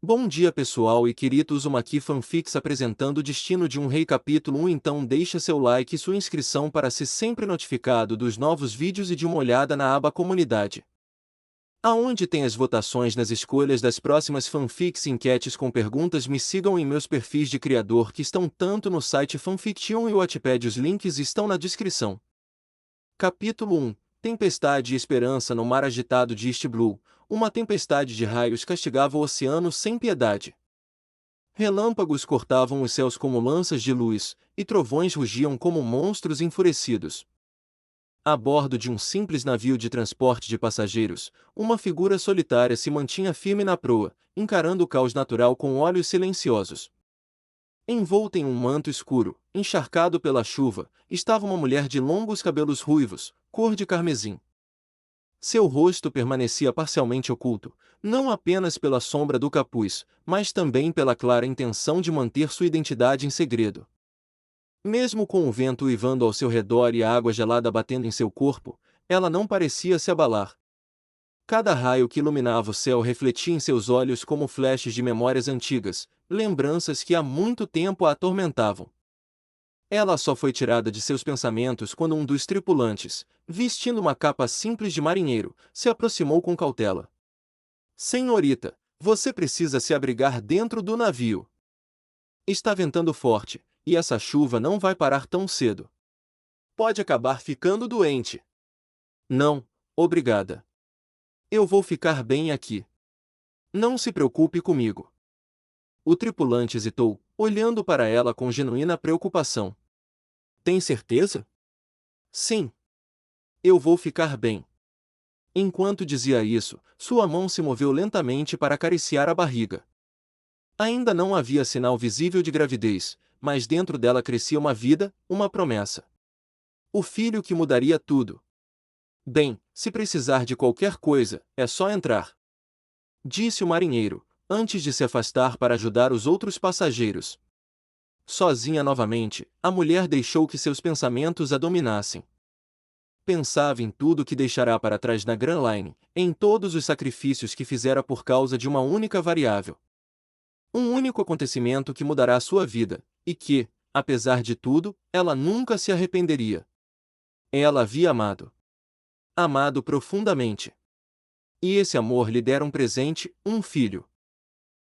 Bom dia pessoal e queridos, uma aqui fanfics apresentando o destino de um rei capítulo 1. Então deixa seu like e sua inscrição para ser sempre notificado dos novos vídeos e de uma olhada na aba comunidade, aonde tem as votações nas escolhas das próximas fanfics e enquetes com perguntas. Me sigam em meus perfis de criador que estão tanto no site Fanfiction e o Wattpad, os links estão na descrição. Capítulo 1. Tempestade e esperança. No mar agitado de East Blue, uma tempestade de raios castigava o oceano sem piedade. Relâmpagos cortavam os céus como lanças de luz, e trovões rugiam como monstros enfurecidos. A bordo de um simples navio de transporte de passageiros, uma figura solitária se mantinha firme na proa, encarando o caos natural com olhos silenciosos. Envolta em um manto escuro, encharcado pela chuva, estava uma mulher de longos cabelos ruivos, cor de carmesim. Seu rosto permanecia parcialmente oculto, não apenas pela sombra do capuz, mas também pela clara intenção de manter sua identidade em segredo. Mesmo com o vento uivando ao seu redor e a água gelada batendo em seu corpo, ela não parecia se abalar. Cada raio que iluminava o céu refletia em seus olhos como flashes de memórias antigas, lembranças que há muito tempo a atormentavam. Ela só foi tirada de seus pensamentos quando um dos tripulantes, vestindo uma capa simples de marinheiro, se aproximou com cautela. "Senhorita, você precisa se abrigar dentro do navio. Está ventando forte, e essa chuva não vai parar tão cedo. Pode acabar ficando doente." "Não, obrigada. Eu vou ficar bem aqui. Não se preocupe comigo." O tripulante hesitou, olhando para ela com genuína preocupação. "Tem certeza?" "Sim. Eu vou ficar bem." Enquanto dizia isso, sua mão se moveu lentamente para acariciar a barriga. Ainda não havia sinal visível de gravidez, mas dentro dela crescia uma vida, uma promessa. O filho que mudaria tudo. "Bem, se precisar de qualquer coisa, é só entrar", disse o marinheiro, antes de se afastar para ajudar os outros passageiros. Sozinha novamente, a mulher deixou que seus pensamentos a dominassem. Pensava em tudo que deixará para trás na Grand Line, em todos os sacrifícios que fizera por causa de uma única variável. Um único acontecimento que mudará sua vida, e que, apesar de tudo, ela nunca se arrependeria. Ela havia amado. Amado profundamente. E esse amor lhe dera um presente, um filho.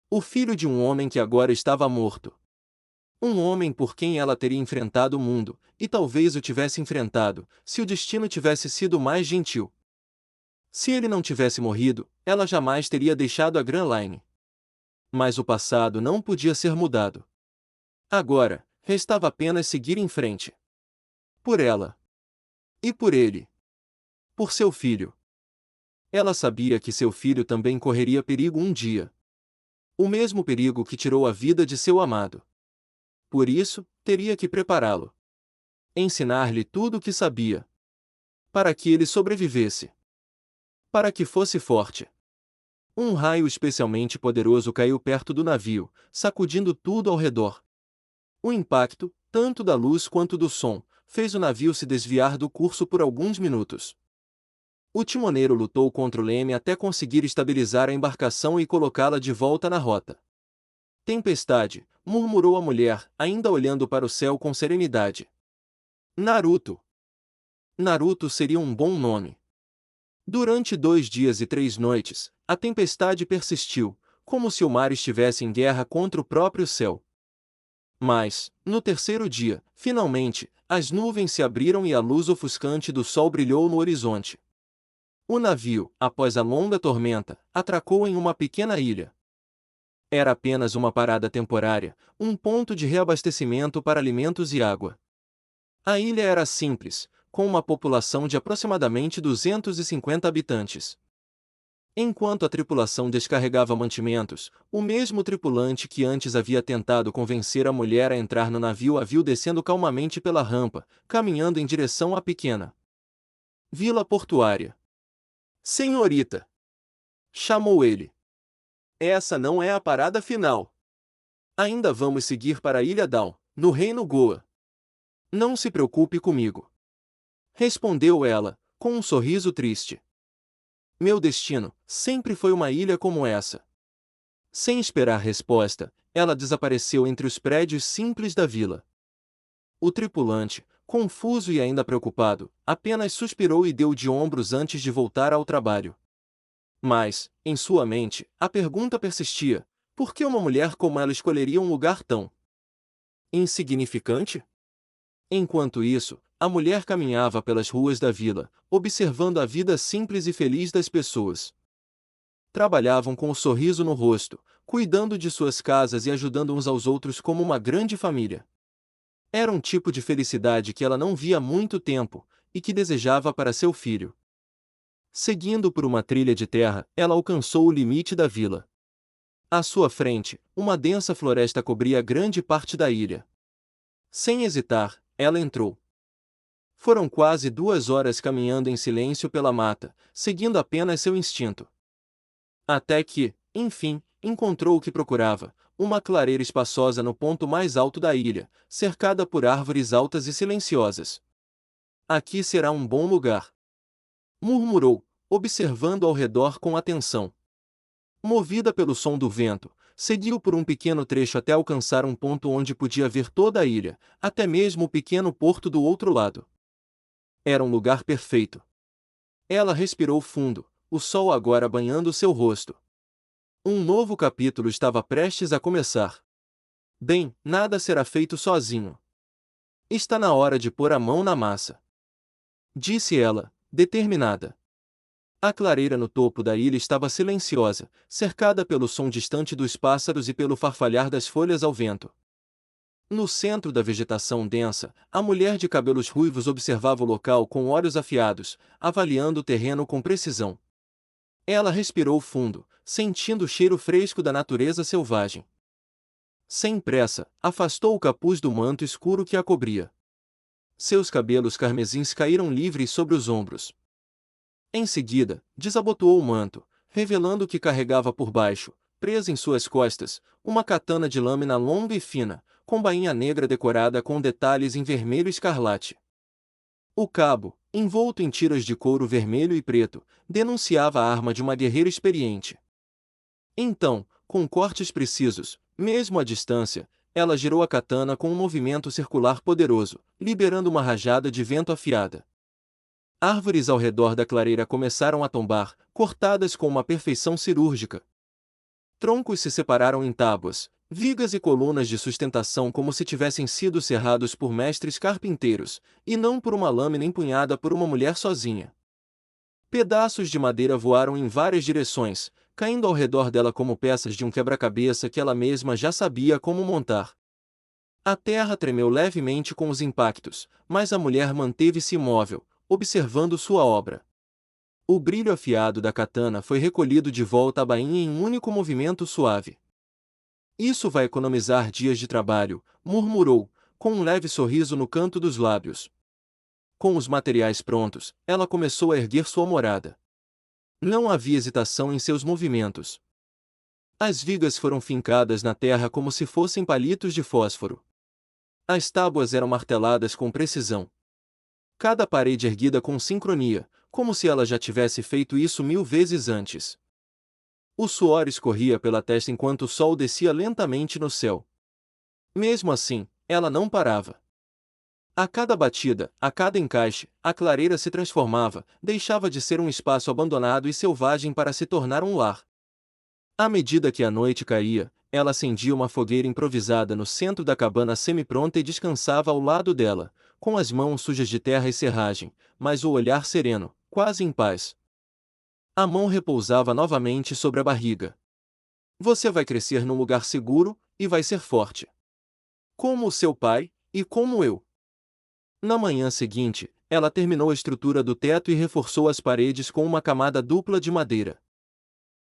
O filho de um homem que agora estava morto. Um homem por quem ela teria enfrentado o mundo, e talvez o tivesse enfrentado, se o destino tivesse sido mais gentil. Se ele não tivesse morrido, ela jamais teria deixado a Grand Line. Mas o passado não podia ser mudado. Agora, restava apenas seguir em frente. Por ela. E por ele. Por seu filho. Ela sabia que seu filho também correria perigo um dia. O mesmo perigo que tirou a vida de seu amado. Por isso, teria que prepará-lo. Ensinar-lhe tudo o que sabia. Para que ele sobrevivesse. Para que fosse forte. Um raio especialmente poderoso caiu perto do navio, sacudindo tudo ao redor. O impacto, tanto da luz quanto do som, fez o navio se desviar do curso por alguns minutos. O timoneiro lutou contra o leme até conseguir estabilizar a embarcação e colocá-la de volta na rota. "Tempestade", murmurou a mulher, ainda olhando para o céu com serenidade. "Naruto." Naruto seria um bom nome. Durante 2 dias e 3 noites, a tempestade persistiu, como se o mar estivesse em guerra contra o próprio céu. Mas, no terceiro dia, finalmente, as nuvens se abriram e a luz ofuscante do sol brilhou no horizonte. O navio, após a longa tormenta, atracou em uma pequena ilha. Era apenas uma parada temporária, um ponto de reabastecimento para alimentos e água. A ilha era simples, com uma população de aproximadamente 250 habitantes. Enquanto a tripulação descarregava mantimentos, o mesmo tripulante que antes havia tentado convencer a mulher a entrar no navio a viu descendo calmamente pela rampa, caminhando em direção à pequena vila portuária. "Senhorita!" chamou ele. "Essa não é a parada final. Ainda vamos seguir para a Ilha Dawn, no Reino Goa." "Não se preocupe comigo", respondeu ela, com um sorriso triste. "Meu destino sempre foi uma ilha como essa." Sem esperar resposta, ela desapareceu entre os prédios simples da vila. O tripulante, confuso e ainda preocupado, apenas suspirou e deu de ombros antes de voltar ao trabalho. Mas, em sua mente, a pergunta persistia: por que uma mulher como ela escolheria um lugar tão insignificante? Enquanto isso, a mulher caminhava pelas ruas da vila, observando a vida simples e feliz das pessoas. Trabalhavam com um sorriso no rosto, cuidando de suas casas e ajudando uns aos outros como uma grande família. Era um tipo de felicidade que ela não via há muito tempo, e que desejava para seu filho. Seguindo por uma trilha de terra, ela alcançou o limite da vila. À sua frente, uma densa floresta cobria grande parte da ilha. Sem hesitar, ela entrou. Foram quase 2 horas caminhando em silêncio pela mata, seguindo apenas seu instinto. Até que, enfim, encontrou o que procurava, uma clareira espaçosa no ponto mais alto da ilha, cercada por árvores altas e silenciosas. Aqui será um bom lugar, murmurou, observando ao redor com atenção. Movida pelo som do vento, seguiu por um pequeno trecho até alcançar um ponto onde podia ver toda a ilha, até mesmo o pequeno porto do outro lado. Era um lugar perfeito. Ela respirou fundo, o sol agora banhando seu rosto. Um novo capítulo estava prestes a começar. Bem, nada será feito sozinho. Está na hora de pôr a mão na massa, disse ela, determinada. A clareira no topo da ilha estava silenciosa, cercada pelo som distante dos pássaros e pelo farfalhar das folhas ao vento. No centro da vegetação densa, a mulher de cabelos ruivos observava o local com olhos afiados, avaliando o terreno com precisão. Ela respirou fundo, sentindo o cheiro fresco da natureza selvagem. Sem pressa, afastou o capuz do manto escuro que a cobria. Seus cabelos carmesins caíram livres sobre os ombros. Em seguida, desabotoou o manto, revelando que carregava por baixo, presa em suas costas, uma katana de lâmina longa e fina, com bainha negra decorada com detalhes em vermelho escarlate. O cabo, envolto em tiras de couro vermelho e preto, denunciava a arma de uma guerreira experiente. Então, com cortes precisos, mesmo à distância, ela girou a katana com um movimento circular poderoso, liberando uma rajada de vento afiada. Árvores ao redor da clareira começaram a tombar, cortadas com uma perfeição cirúrgica. Troncos se separaram em tábuas, vigas e colunas de sustentação como se tivessem sido serrados por mestres carpinteiros, e não por uma lâmina empunhada por uma mulher sozinha. Pedaços de madeira voaram em várias direções, caindo ao redor dela como peças de um quebra-cabeça que ela mesma já sabia como montar. A terra tremeu levemente com os impactos, mas a mulher manteve-se imóvel, observando sua obra. O brilho afiado da katana foi recolhido de volta à bainha em um único movimento suave. Isso vai economizar dias de trabalho, murmurou, com um leve sorriso no canto dos lábios. Com os materiais prontos, ela começou a erguer sua morada. Não havia hesitação em seus movimentos. As vigas foram fincadas na terra como se fossem palitos de fósforo. As tábuas eram marteladas com precisão. Cada parede erguida com sincronia, como se ela já tivesse feito isso 1000 vezes antes. O suor escorria pela testa enquanto o sol descia lentamente no céu. Mesmo assim, ela não parava. A cada batida, a cada encaixe, a clareira se transformava, deixava de ser um espaço abandonado e selvagem para se tornar um lar. À medida que a noite caía, ela acendia uma fogueira improvisada no centro da cabana semi-pronta e descansava ao lado dela, com as mãos sujas de terra e serragem, mas o olhar sereno, quase em paz. A mão repousava novamente sobre a barriga. Você vai crescer num lugar seguro, e vai ser forte. Como o seu pai, e como eu. Na manhã seguinte, ela terminou a estrutura do teto e reforçou as paredes com uma camada dupla de madeira.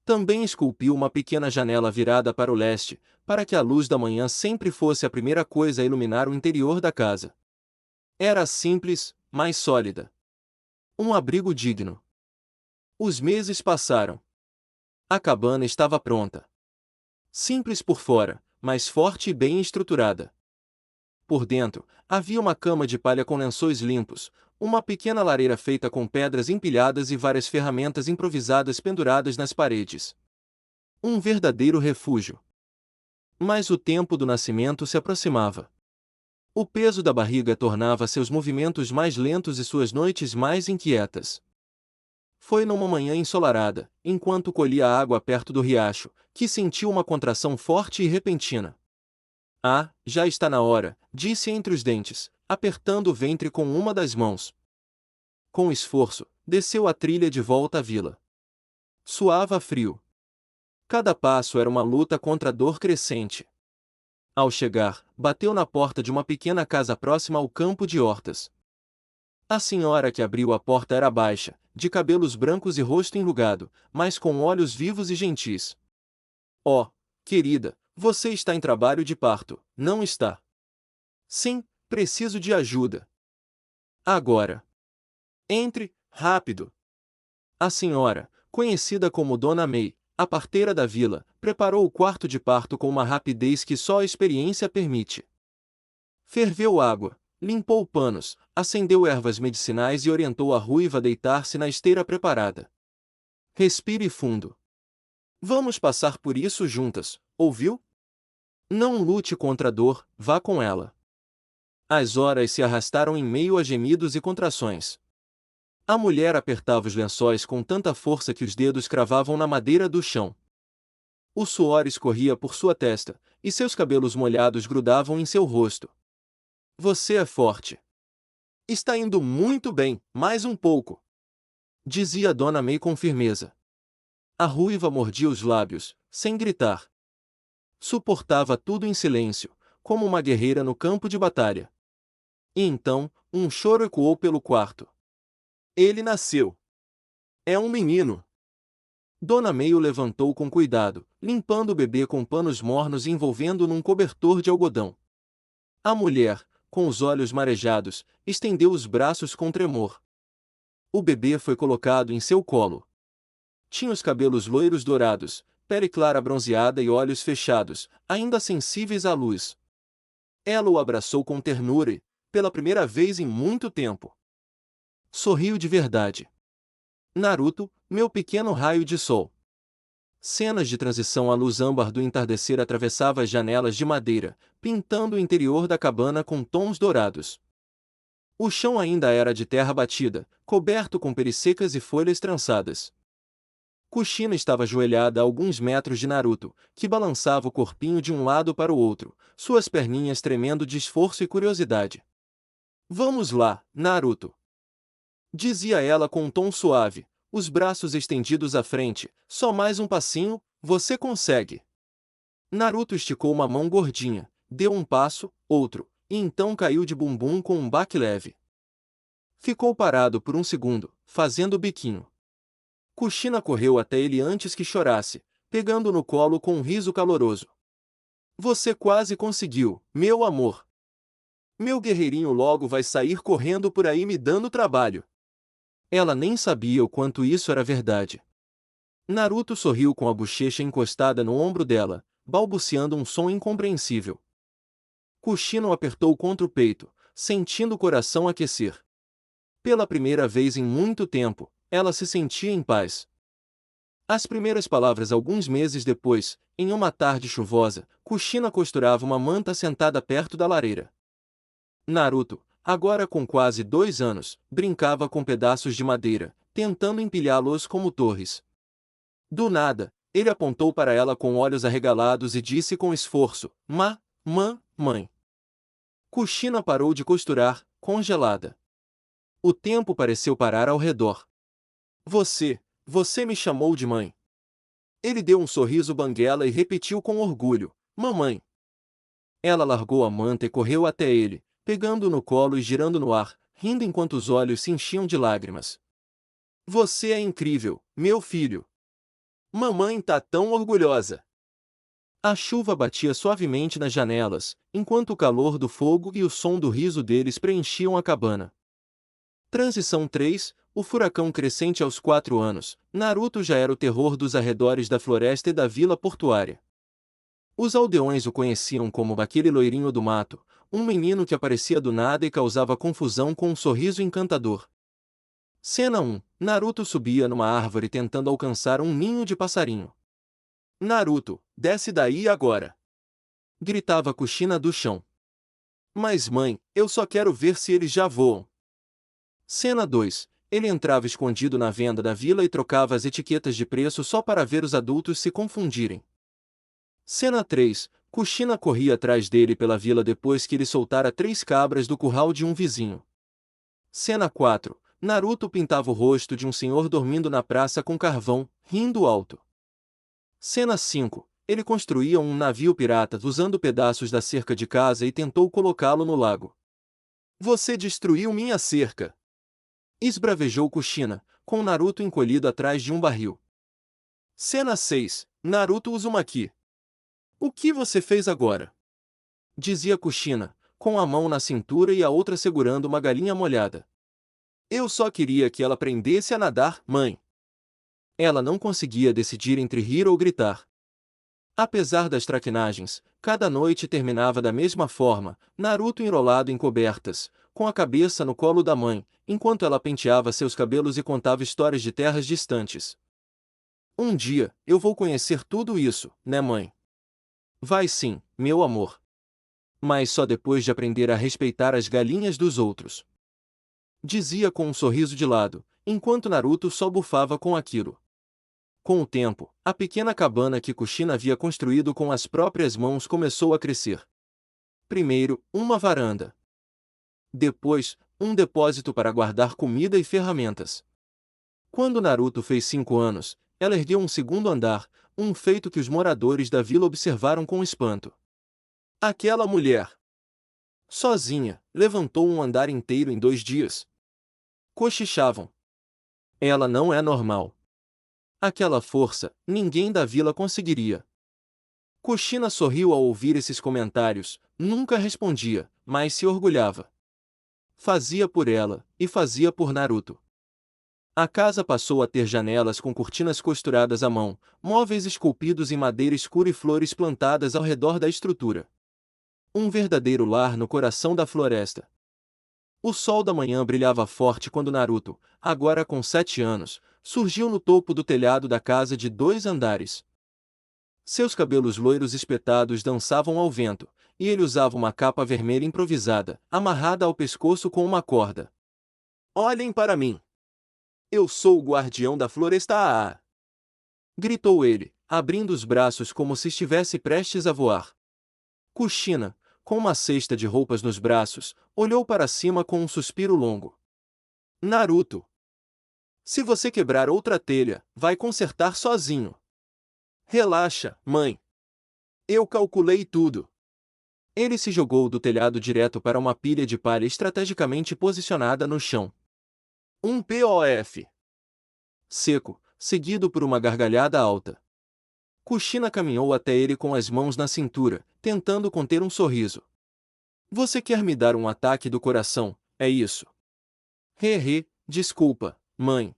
Também esculpiu uma pequena janela virada para o leste, para que a luz da manhã sempre fosse a primeira coisa a iluminar o interior da casa. Era simples, mas sólida. Um abrigo digno. Os meses passaram. A cabana estava pronta. Simples por fora, mas forte e bem estruturada. Por dentro, havia uma cama de palha com lençóis limpos, uma pequena lareira feita com pedras empilhadas e várias ferramentas improvisadas penduradas nas paredes. Um verdadeiro refúgio. Mas o tempo do nascimento se aproximava. O peso da barriga tornava seus movimentos mais lentos e suas noites mais inquietas. Foi numa manhã ensolarada, enquanto colhia água perto do riacho, que sentiu uma contração forte e repentina. Ah, já está na hora, disse entre os dentes, apertando o ventre com uma das mãos. Com esforço, desceu a trilha de volta à vila. Suava frio. Cada passo era uma luta contra a dor crescente. Ao chegar, bateu na porta de uma pequena casa próxima ao campo de hortas. A senhora que abriu a porta era baixa, de cabelos brancos e rosto enrugado, mas com olhos vivos e gentis. Oh, querida, você está em trabalho de parto, não está? Sim, preciso de ajuda. Agora. Entre, rápido. A senhora, conhecida como Dona May, a parteira da vila, preparou o quarto de parto com uma rapidez que só a experiência permite. Ferveu água, limpou panos, acendeu ervas medicinais e orientou a ruiva a deitar-se na esteira preparada. Respire fundo. Vamos passar por isso juntas, ouviu? Não lute contra a dor, vá com ela. As horas se arrastaram em meio a gemidos e contrações. A mulher apertava os lençóis com tanta força que os dedos cravavam na madeira do chão. O suor escorria por sua testa, e seus cabelos molhados grudavam em seu rosto. Você é forte. Está indo muito bem, mais um pouco. Dizia Dona May com firmeza. A ruiva mordia os lábios, sem gritar. Suportava tudo em silêncio, como uma guerreira no campo de batalha. E então, um choro ecoou pelo quarto. Ele nasceu. É um menino. Dona May o levantou com cuidado, limpando o bebê com panos mornos e envolvendo-o num cobertor de algodão. A mulher, com os olhos marejados, estendeu os braços com tremor. O bebê foi colocado em seu colo. Tinha os cabelos loiros dourados, pele clara bronzeada e olhos fechados, ainda sensíveis à luz. Ela o abraçou com ternura e, pela primeira vez em muito tempo, sorriu de verdade. Naruto, meu pequeno raio de sol. Cenas de transição à luz âmbar do entardecer atravessava as janelas de madeira, pintando o interior da cabana com tons dourados. O chão ainda era de terra batida, coberto com perissecas e folhas trançadas. Kushina estava ajoelhada a alguns metros de Naruto, que balançava o corpinho de um lado para o outro, suas perninhas tremendo de esforço e curiosidade. Vamos lá, Naruto. Dizia ela com um tom suave, os braços estendidos à frente, só mais um passinho, você consegue. Naruto esticou uma mão gordinha, deu um passo, outro, e então caiu de bumbum com um baque leve. Ficou parado por um segundo, fazendo biquinho. Kushina correu até ele antes que chorasse, pegando no colo com um riso caloroso. Você quase conseguiu, meu amor. Meu guerreirinho logo vai sair correndo por aí me dando trabalho. Ela nem sabia o quanto isso era verdade. Naruto sorriu com a bochecha encostada no ombro dela, balbuciando um som incompreensível. Kushina o apertou contra o peito, sentindo o coração aquecer. Pela primeira vez em muito tempo, ela se sentia em paz. As primeiras palavras alguns meses depois, em uma tarde chuvosa, Kushina costurava uma manta sentada perto da lareira. Naruto, agora com quase 2 anos, brincava com pedaços de madeira, tentando empilhá-los como torres. Do nada, ele apontou para ela com olhos arregalados e disse com esforço, mãe. Kushina parou de costurar, congelada. O tempo pareceu parar ao redor. Você me chamou de mãe. Ele deu um sorriso banguela e repetiu com orgulho, mamãe. Ela largou a manta e correu até ele, pegando-o no colo e girando no ar, rindo enquanto os olhos se enchiam de lágrimas. Você é incrível, meu filho. Mamãe tá tão orgulhosa. A chuva batia suavemente nas janelas, enquanto o calor do fogo e o som do riso deles preenchiam a cabana. Transição 3, o furacão crescente aos 4 anos, Naruto já era o terror dos arredores da floresta e da vila portuária. Os aldeões o conheciam como aquele loirinho do mato, um menino que aparecia do nada e causava confusão com um sorriso encantador. Cena 1. Naruto subia numa árvore tentando alcançar um ninho de passarinho. Naruto, desce daí agora! Gritava Kushina do chão. Mas mãe, eu só quero ver se eles já voam. Cena 2. Ele entrava escondido na venda da vila e trocava as etiquetas de preço só para ver os adultos se confundirem. Cena 3. Kushina corria atrás dele pela vila depois que ele soltara 3 cabras do curral de um vizinho. Cena 4. Naruto pintava o rosto de um senhor dormindo na praça com carvão, rindo alto. Cena 5. Ele construía um navio pirata usando pedaços da cerca de casa e tentou colocá-lo no lago. Você destruiu minha cerca! Esbravejou Kushina, com Naruto encolhido atrás de um barril. Cena 6. Naruto Uzumaki. O que você fez agora? Dizia Kushina, com a mão na cintura e a outra segurando uma galinha molhada. Eu só queria que ela aprendesse a nadar, mãe. Ela não conseguia decidir entre rir ou gritar. Apesar das traquinagens, cada noite terminava da mesma forma, Naruto enrolado em cobertas, com a cabeça no colo da mãe, enquanto ela penteava seus cabelos e contava histórias de terras distantes. Um dia, eu vou conhecer tudo isso, né, mãe? Vai sim, meu amor. Mas só depois de aprender a respeitar as galinhas dos outros. Dizia com um sorriso de lado, enquanto Naruto só bufava com aquilo. Com o tempo, a pequena cabana que Kushina havia construído com as próprias mãos começou a crescer. Primeiro, uma varanda. Depois, um depósito para guardar comida e ferramentas. Quando Naruto fez 5 anos, ela ergueu um segundo andar, um feito que os moradores da vila observaram com espanto. Aquela mulher, sozinha, levantou um andar inteiro em 2 dias. Cochichavam. Ela não é normal. Aquela força, ninguém da vila conseguiria. Kushina sorriu ao ouvir esses comentários, nunca respondia, mas se orgulhava. Fazia por ela, e fazia por Naruto. A casa passou a ter janelas com cortinas costuradas à mão, móveis esculpidos em madeira escura e flores plantadas ao redor da estrutura. Um verdadeiro lar no coração da floresta. O sol da manhã brilhava forte quando Naruto, agora com 7 anos, surgiu no topo do telhado da casa de 2 andares. Seus cabelos loiros espetados dançavam ao vento, e ele usava uma capa vermelha improvisada, amarrada ao pescoço com uma corda. Olhem para mim! Eu sou o guardião da floresta A! Gritou ele, abrindo os braços como se estivesse prestes a voar. Kushina, com uma cesta de roupas nos braços, olhou para cima com um suspiro longo. Naruto! Se você quebrar outra telha, vai consertar sozinho. Relaxa, mãe. Eu calculei tudo. Ele se jogou do telhado direto para uma pilha de palha estrategicamente posicionada no chão. Um POF. Seco, seguido por uma gargalhada alta. Kushina caminhou até ele com as mãos na cintura, tentando conter um sorriso. Você quer me dar um ataque do coração, é isso? Desculpa, mãe.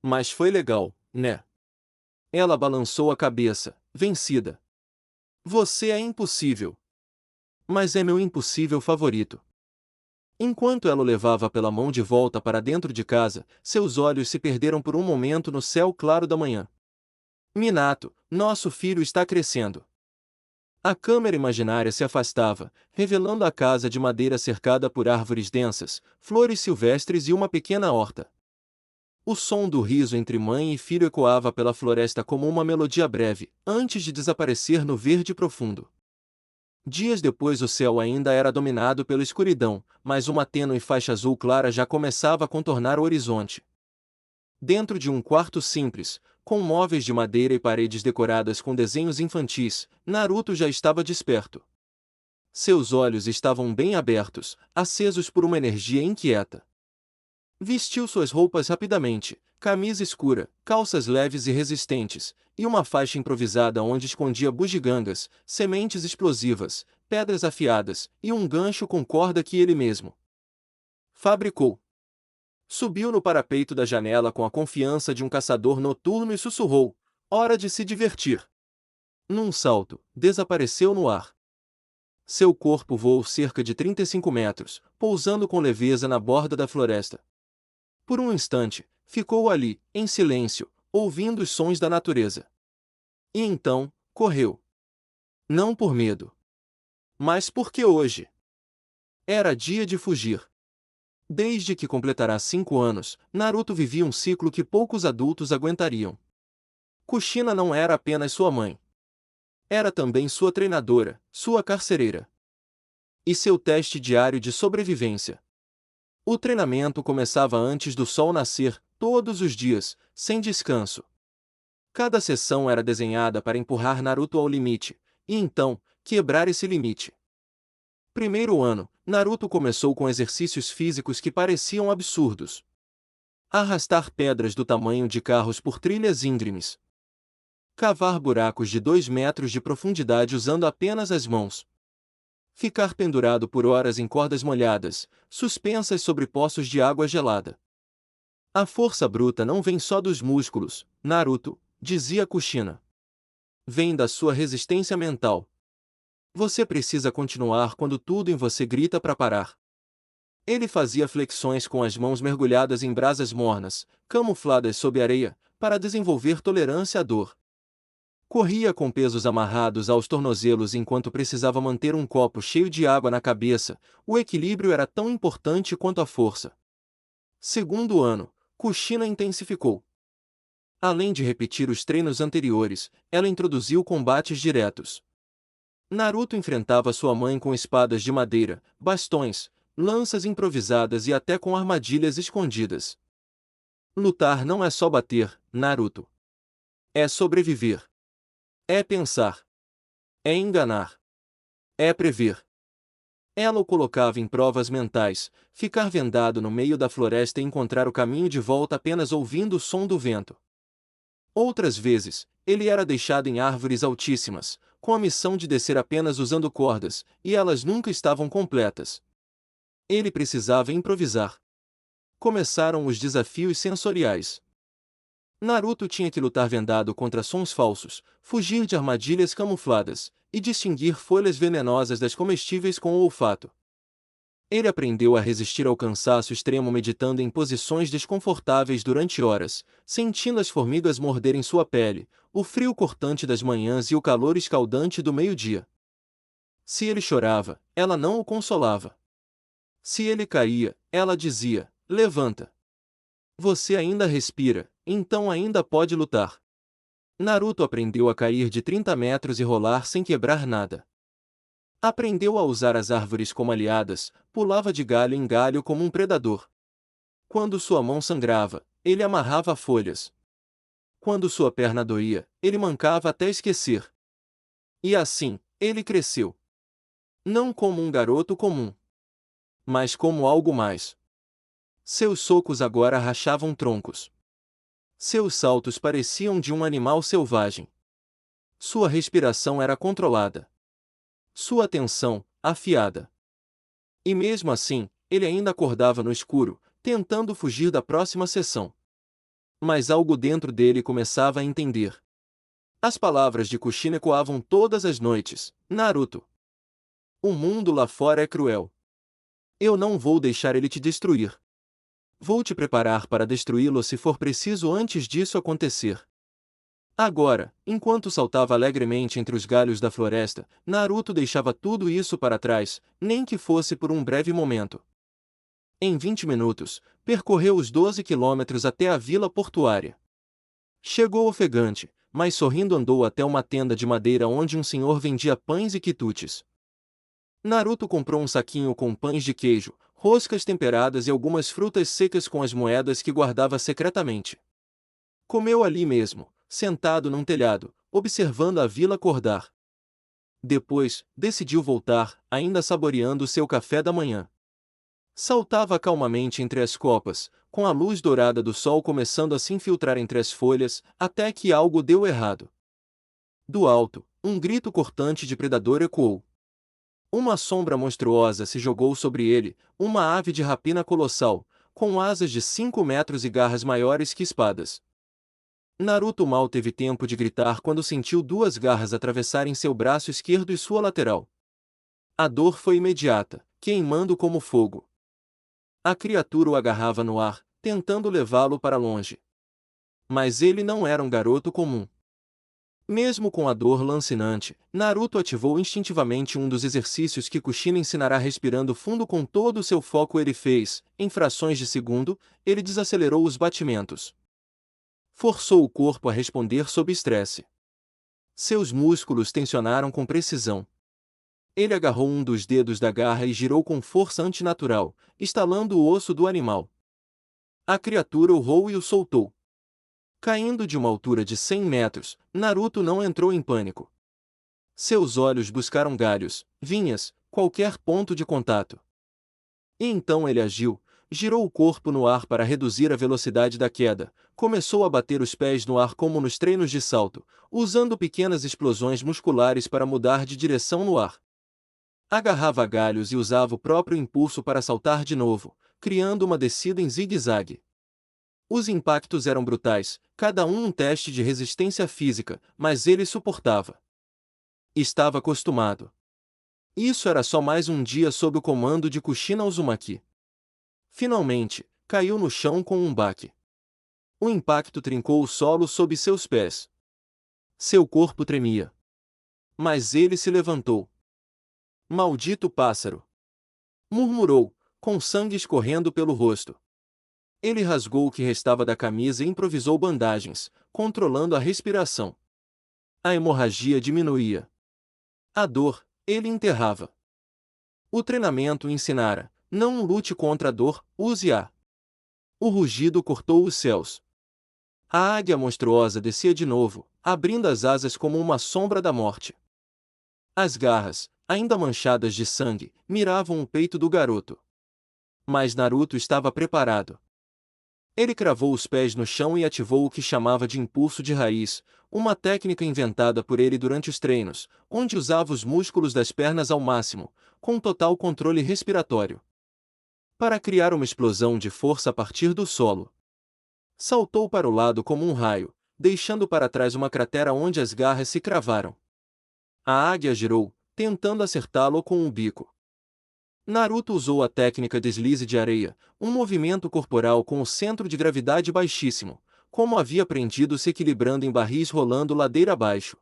Mas foi legal, né? Ela balançou a cabeça, vencida. Você é impossível. Mas é meu impossível favorito. Enquanto ela o levava pela mão de volta para dentro de casa, seus olhos se perderam por um momento no céu claro da manhã. Minato, nosso filho está crescendo. A câmera imaginária se afastava, revelando a casa de madeira cercada por árvores densas, flores silvestres e uma pequena horta. O som do riso entre mãe e filho ecoava pela floresta como uma melodia breve, antes de desaparecer no verde profundo. Dias depois o céu ainda era dominado pela escuridão, mas uma tênue faixa azul clara já começava a contornar o horizonte. Dentro de um quarto simples, com móveis de madeira e paredes decoradas com desenhos infantis, Naruto já estava desperto. Seus olhos estavam bem abertos, acesos por uma energia inquieta. Vestiu suas roupas rapidamente, camisa escura, calças leves e resistentes, e uma faixa improvisada onde escondia bugigangas, sementes explosivas, pedras afiadas, e um gancho com corda que ele mesmo fabricou. Subiu no parapeito da janela com a confiança de um caçador noturno e sussurrou: hora de se divertir. Num salto, desapareceu no ar. Seu corpo voou cerca de 35 metros, pousando com leveza na borda da floresta. Por um instante, ficou ali, em silêncio, ouvindo os sons da natureza. E então, correu. Não por medo, mas porque hoje era dia de fugir. Desde que completará 5 anos, Naruto vivia um ciclo que poucos adultos aguentariam. Kushina não era apenas sua mãe. Era também sua treinadora, sua carcereira. E seu teste diário de sobrevivência. O treinamento começava antes do sol nascer, todos os dias, sem descanso. Cada sessão era desenhada para empurrar Naruto ao limite, e então, quebrar esse limite. Primeiro ano, Naruto começou com exercícios físicos que pareciam absurdos. Arrastar pedras do tamanho de carros por trilhas íngremes. Cavar buracos de 2 metros de profundidade usando apenas as mãos. Ficar pendurado por horas em cordas molhadas, suspensas sobre poços de água gelada. A força bruta não vem só dos músculos, Naruto, dizia Kushina. Vem da sua resistência mental. Você precisa continuar quando tudo em você grita para parar. Ele fazia flexões com as mãos mergulhadas em brasas mornas, camufladas sob areia, para desenvolver tolerância à dor. Corria com pesos amarrados aos tornozelos enquanto precisava manter um copo cheio de água na cabeça, o equilíbrio era tão importante quanto a força. Segundo ano, Kushina intensificou. Além de repetir os treinos anteriores, ela introduziu combates diretos. Naruto enfrentava sua mãe com espadas de madeira, bastões, lanças improvisadas e até com armadilhas escondidas. Lutar não é só bater, Naruto. É sobreviver. É pensar. É enganar. É prever. Ela o colocava em provas mentais, ficar vendado no meio da floresta e encontrar o caminho de volta apenas ouvindo o som do vento. Outras vezes, ele era deixado em árvores altíssimas, com a missão de descer apenas usando cordas, e elas nunca estavam completas. Ele precisava improvisar. Começaram os desafios sensoriais. Naruto tinha que lutar vendado contra sons falsos, fugir de armadilhas camufladas, e distinguir folhas venenosas das comestíveis com o olfato. Ele aprendeu a resistir ao cansaço extremo meditando em posições desconfortáveis durante horas, sentindo as formigas morderem sua pele, o frio cortante das manhãs e o calor escaldante do meio-dia. Se ele chorava, ela não o consolava. Se ele caía, ela dizia: levanta. Você ainda respira, então ainda pode lutar. Naruto aprendeu a cair de 30 metros e rolar sem quebrar nada. Aprendeu a usar as árvores como aliadas, pulava de galho em galho como um predador. Quando sua mão sangrava, ele amarrava folhas. Quando sua perna doía, ele mancava até esquecer. E assim, ele cresceu. Não como um garoto comum, mas como algo mais. Seus socos agora rachavam troncos. Seus saltos pareciam de um animal selvagem. Sua respiração era controlada. Sua atenção, afiada. E mesmo assim, ele ainda acordava no escuro, tentando fugir da próxima sessão. Mas algo dentro dele começava a entender. As palavras de Kushina ecoavam todas as noites: Naruto. O mundo lá fora é cruel. Eu não vou deixar ele te destruir. Vou te preparar para destruí-lo se for preciso antes disso acontecer. Agora, enquanto saltava alegremente entre os galhos da floresta, Naruto deixava tudo isso para trás, nem que fosse por um breve momento. Em 20 minutos, percorreu os 12 quilômetros até a vila portuária. Chegou ofegante, mas sorrindo andou até uma tenda de madeira onde um senhor vendia pães e quitutes. Naruto comprou um saquinho com pães de queijo, roscas temperadas e algumas frutas secas com as moedas que guardava secretamente. Comeu ali mesmo, sentado num telhado, observando a vila acordar. Depois, decidiu voltar, ainda saboreando seu café da manhã. Saltava calmamente entre as copas, com a luz dourada do sol começando a se infiltrar entre as folhas, até que algo deu errado. Do alto, um grito cortante de predador ecoou. Uma sombra monstruosa se jogou sobre ele, uma ave de rapina colossal, com asas de 5 metros e garras maiores que espadas. Naruto mal teve tempo de gritar quando sentiu 2 garras atravessarem seu braço esquerdo e sua lateral. A dor foi imediata, queimando como fogo. A criatura o agarrava no ar, tentando levá-lo para longe. Mas ele não era um garoto comum. Mesmo com a dor lancinante, Naruto ativou instintivamente um dos exercícios que Kushina ensinará respirando fundo com todo o seu foco. Ele fez, em frações de segundo, ele desacelerou os batimentos. Forçou o corpo a responder sob estresse. Seus músculos tensionaram com precisão. Ele agarrou um dos dedos da garra e girou com força antinatural, estalando o osso do animal. A criatura urrou e o soltou. Caindo de uma altura de 100 metros, Naruto não entrou em pânico. Seus olhos buscaram galhos, vinhas, qualquer ponto de contato. E então ele agiu, girou o corpo no ar para reduzir a velocidade da queda, começou a bater os pés no ar como nos treinos de salto, usando pequenas explosões musculares para mudar de direção no ar. Agarrava galhos e usava o próprio impulso para saltar de novo, criando uma descida em zigue-zague. Os impactos eram brutais, cada um teste de resistência física, mas ele suportava. Estava acostumado. Isso era só mais um dia sob o comando de Kushina Uzumaki. Finalmente, caiu no chão com um baque. O impacto trincou o solo sob seus pés. Seu corpo tremia. Mas ele se levantou. Maldito pássaro! Murmurou, com sangue escorrendo pelo rosto. Ele rasgou o que restava da camisa e improvisou bandagens, controlando a respiração. A hemorragia diminuía. A dor, ele enterrava. O treinamento o ensinara: não lute contra a dor, use-a. O rugido cortou os céus. A águia monstruosa descia de novo, abrindo as asas como uma sombra da morte. As garras, ainda manchadas de sangue, miravam o peito do garoto. Mas Naruto estava preparado. Ele cravou os pés no chão e ativou o que chamava de impulso de raiz, uma técnica inventada por ele durante os treinos, onde usava os músculos das pernas ao máximo, com total controle respiratório, para criar uma explosão de força a partir do solo. Saltou para o lado como um raio, deixando para trás uma cratera onde as garras se cravaram. A águia girou, tentando acertá-lo com o bico. Naruto usou a técnica deslize de areia, um movimento corporal com o centro de gravidade baixíssimo, como havia aprendido se equilibrando em barris rolando ladeira abaixo.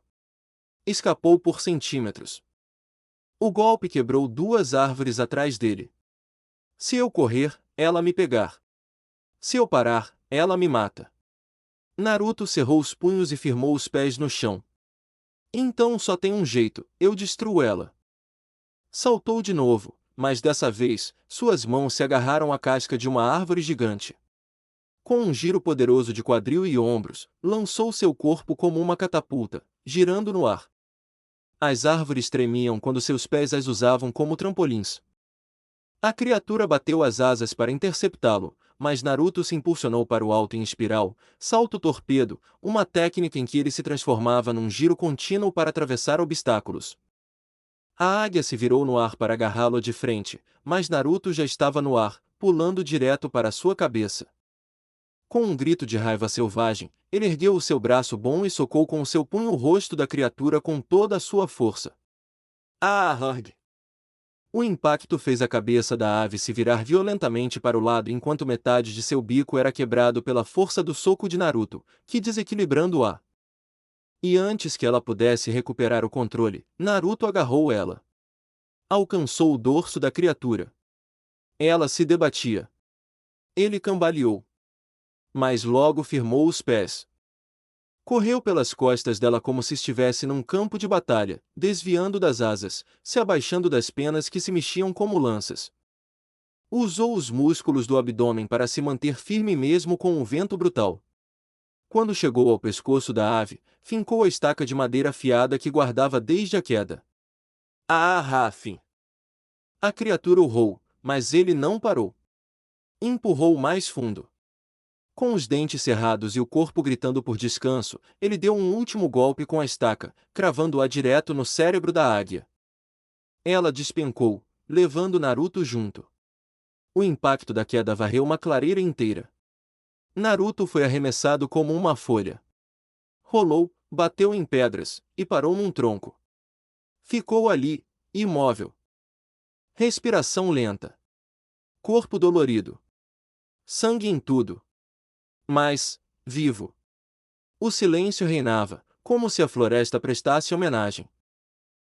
Escapou por centímetros. O golpe quebrou duas árvores atrás dele. Se eu correr, ela me pegar. Se eu parar, ela me mata. Naruto cerrou os punhos e firmou os pés no chão. Então só tem um jeito, eu destruo ela. Saltou de novo, mas dessa vez, suas mãos se agarraram à casca de uma árvore gigante. Com um giro poderoso de quadril e ombros, lançou seu corpo como uma catapulta, girando no ar. As árvores tremiam quando seus pés as usavam como trampolins. A criatura bateu as asas para interceptá-lo, mas Naruto se impulsionou para o alto em espiral, salto torpedo, uma técnica em que ele se transformava num giro contínuo para atravessar obstáculos. A águia se virou no ar para agarrá-lo de frente, mas Naruto já estava no ar, pulando direto para sua cabeça. Com um grito de raiva selvagem, ele ergueu o seu braço bom e socou com o seu punho o rosto da criatura com toda a sua força. Ah! O impacto fez a cabeça da ave se virar violentamente para o lado enquanto metade de seu bico era quebrado pela força do soco de Naruto, que desequilibrando-a. E antes que ela pudesse recuperar o controle, Naruto agarrou ela. Alcançou o dorso da criatura. Ela se debatia. Ele cambaleou. Mas logo firmou os pés. Correu pelas costas dela como se estivesse num campo de batalha, desviando das asas, se abaixando das penas que se mexiam como lanças. Usou os músculos do abdômen para se manter firme mesmo com um vento brutal. Quando chegou ao pescoço da ave, fincou a estaca de madeira afiada que guardava desde a queda. Ah, Rafin! A criatura urrou, mas ele não parou. Empurrou mais fundo. Com os dentes cerrados e o corpo gritando por descanso, ele deu um último golpe com a estaca, cravando-a direto no cérebro da águia. Ela despencou, levando Naruto junto. O impacto da queda varreu uma clareira inteira. Naruto foi arremessado como uma folha. Rolou, bateu em pedras, e parou num tronco. Ficou ali, imóvel. Respiração lenta. Corpo dolorido. Sangue em tudo. Mas, vivo. O silêncio reinava, como se a floresta prestasse homenagem.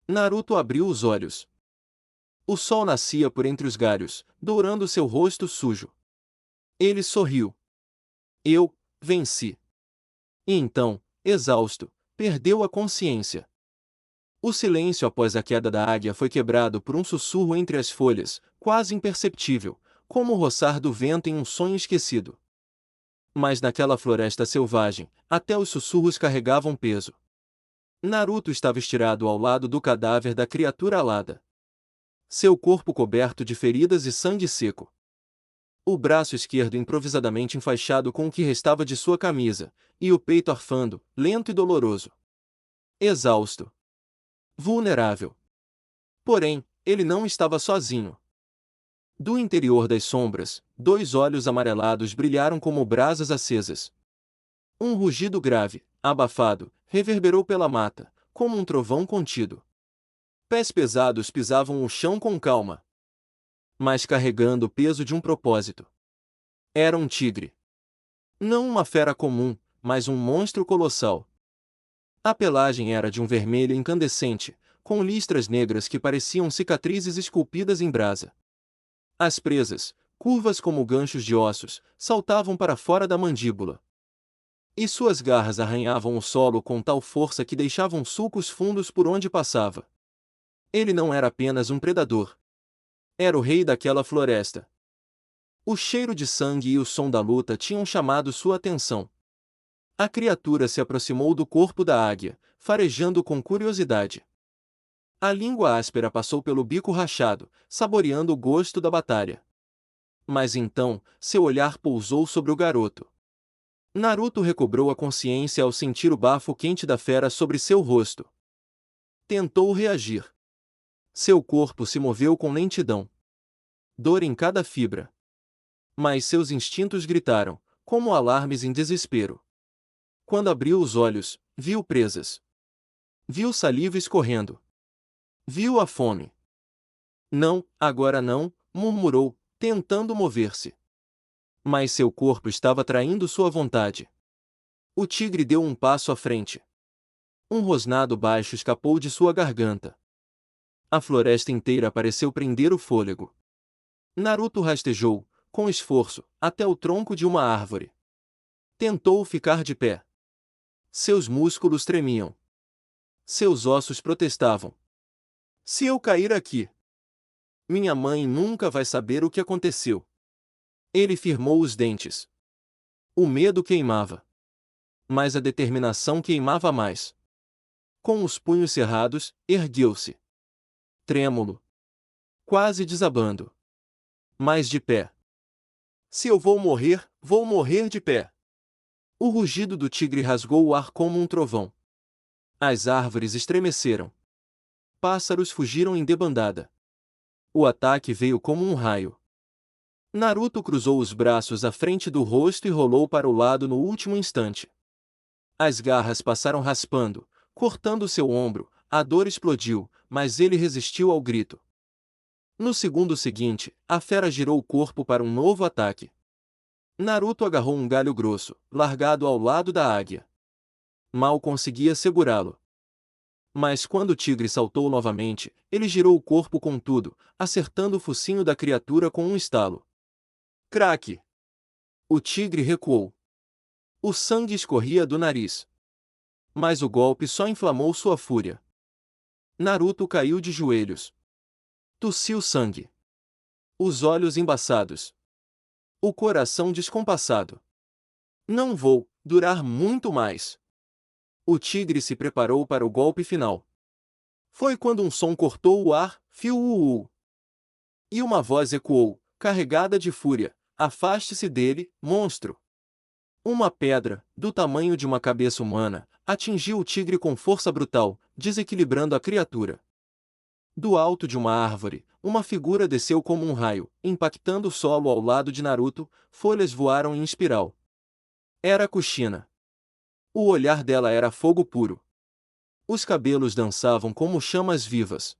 Naruto abriu os olhos. O sol nascia por entre os galhos, dourando seu rosto sujo. Ele sorriu. Eu venci. E então, exausto, perdeu a consciência. O silêncio após a queda da águia foi quebrado por um sussurro entre as folhas, quase imperceptível, como o roçar do vento em um sonho esquecido. Mas naquela floresta selvagem, até os sussurros carregavam peso. Naruto estava estirado ao lado do cadáver da criatura alada. Seu corpo coberto de feridas e sangue seco. O braço esquerdo improvisadamente enfaixado com o que restava de sua camisa, e o peito arfando, lento e doloroso. Exausto. Vulnerável. Porém, ele não estava sozinho. Do interior das sombras, dois olhos amarelados brilharam como brasas acesas. Um rugido grave, abafado, reverberou pela mata, como um trovão contido. Pés pesados pisavam o chão com calma, mas carregando o peso de um propósito. Era um tigre. Não uma fera comum, mas um monstro colossal. A pelagem era de um vermelho incandescente, com listras negras que pareciam cicatrizes esculpidas em brasa. As presas, curvas como ganchos de ossos, saltavam para fora da mandíbula. E suas garras arranhavam o solo com tal força que deixavam sulcos fundos por onde passava. Ele não era apenas um predador. Era o rei daquela floresta. O cheiro de sangue e o som da luta tinham chamado sua atenção. A criatura se aproximou do corpo da águia, farejando com curiosidade. A língua áspera passou pelo bico rachado, saboreando o gosto da batalha. Mas então, seu olhar pousou sobre o garoto. Naruto recobrou a consciência ao sentir o bafo quente da fera sobre seu rosto. Tentou reagir. Seu corpo se moveu com lentidão. Dor em cada fibra. Mas seus instintos gritaram, como alarmes em desespero. Quando abriu os olhos, viu presas. Viu saliva escorrendo. Viu a fome. Não, agora não, murmurou, tentando mover-se. Mas seu corpo estava traindo sua vontade. O tigre deu um passo à frente. Um rosnado baixo escapou de sua garganta. A floresta inteira pareceu prender o fôlego. Naruto rastejou, com esforço, até o tronco de uma árvore. Tentou ficar de pé. Seus músculos tremiam. Seus ossos protestavam. Se eu cair aqui, minha mãe nunca vai saber o que aconteceu. Ele firmou os dentes. O medo queimava. Mas a determinação queimava mais. Com os punhos cerrados, ergueu-se. Trêmulo. Quase desabando. Mas de pé. Se eu vou morrer de pé. O rugido do tigre rasgou o ar como um trovão. As árvores estremeceram. Pássaros fugiram em debandada. O ataque veio como um raio. Naruto cruzou os braços à frente do rosto e rolou para o lado no último instante. As garras passaram raspando, cortando seu ombro, a dor explodiu, mas ele resistiu ao grito. No segundo seguinte, a fera girou o corpo para um novo ataque. Naruto agarrou um galho grosso, largado ao lado da águia. Mal conseguia segurá-lo. Mas quando o tigre saltou novamente, ele girou o corpo com tudo, acertando o focinho da criatura com um estalo. Craque! O tigre recuou. O sangue escorria do nariz. Mas o golpe só inflamou sua fúria. Naruto caiu de joelhos. Tossiu sangue. Os olhos embaçados. O coração descompassado. Não vou durar muito mais. O tigre se preparou para o golpe final. Foi quando um som cortou o ar, fiu-u-u. E uma voz ecoou, carregada de fúria: afaste-se dele, monstro! Uma pedra, do tamanho de uma cabeça humana, atingiu o tigre com força brutal, desequilibrando a criatura. Do alto de uma árvore, uma figura desceu como um raio, impactando o solo ao lado de Naruto, folhas voaram em espiral. Era Kushina. O olhar dela era fogo puro. Os cabelos dançavam como chamas vivas.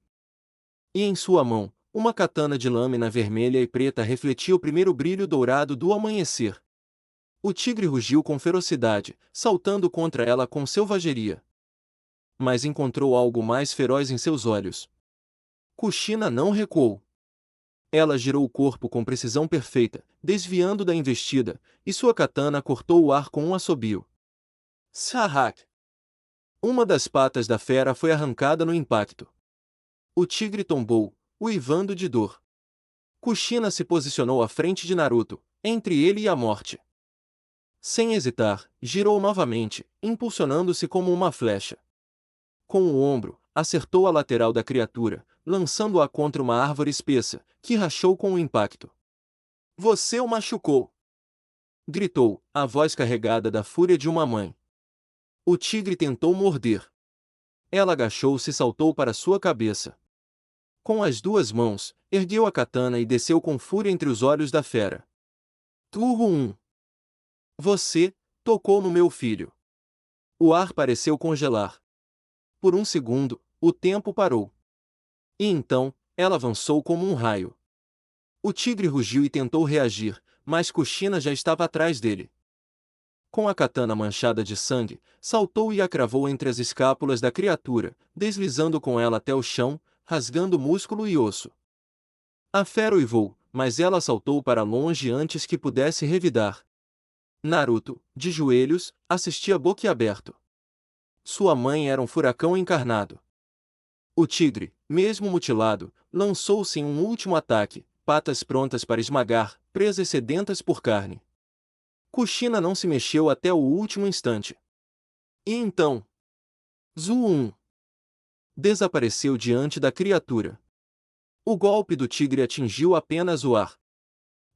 E em sua mão, uma katana de lâmina vermelha e preta refletia o primeiro brilho dourado do amanhecer. O tigre rugiu com ferocidade, saltando contra ela com selvageria. mas encontrou algo mais feroz em seus olhos. Kushina não recuou. Ela girou o corpo com precisão perfeita, desviando da investida, e sua katana cortou o ar com um assobio. Sahak! Uma das patas da fera foi arrancada no impacto. O tigre tombou, uivando de dor. Kushina se posicionou à frente de Naruto, entre ele e a morte. Sem hesitar, girou novamente, impulsionando-se como uma flecha. Com o ombro, acertou a lateral da criatura, lançando-a contra uma árvore espessa, que rachou com o impacto. Você o machucou! Gritou, a voz carregada da fúria de uma mãe. O tigre tentou morder. Ela agachou-se e saltou para sua cabeça. Com as duas mãos, ergueu a katana e desceu com fúria entre os olhos da fera. Turro 1. Você tocou no meu filho. O ar pareceu congelar. Por um segundo, o tempo parou. E então, ela avançou como um raio. O tigre rugiu e tentou reagir, mas Kushina já estava atrás dele. Com a katana manchada de sangue, saltou e a cravou entre as escápulas da criatura, deslizando com ela até o chão, rasgando músculo e osso. A fera uivou, mas ela saltou para longe antes que pudesse revidar. Naruto, de joelhos, assistia boquiaberto. Sua mãe era um furacão encarnado. O tigre, mesmo mutilado, lançou-se em um último ataque, patas prontas para esmagar, presas sedentas por carne. Kushina não se mexeu até o último instante. E então, Zu-1 desapareceu diante da criatura. O golpe do tigre atingiu apenas o ar.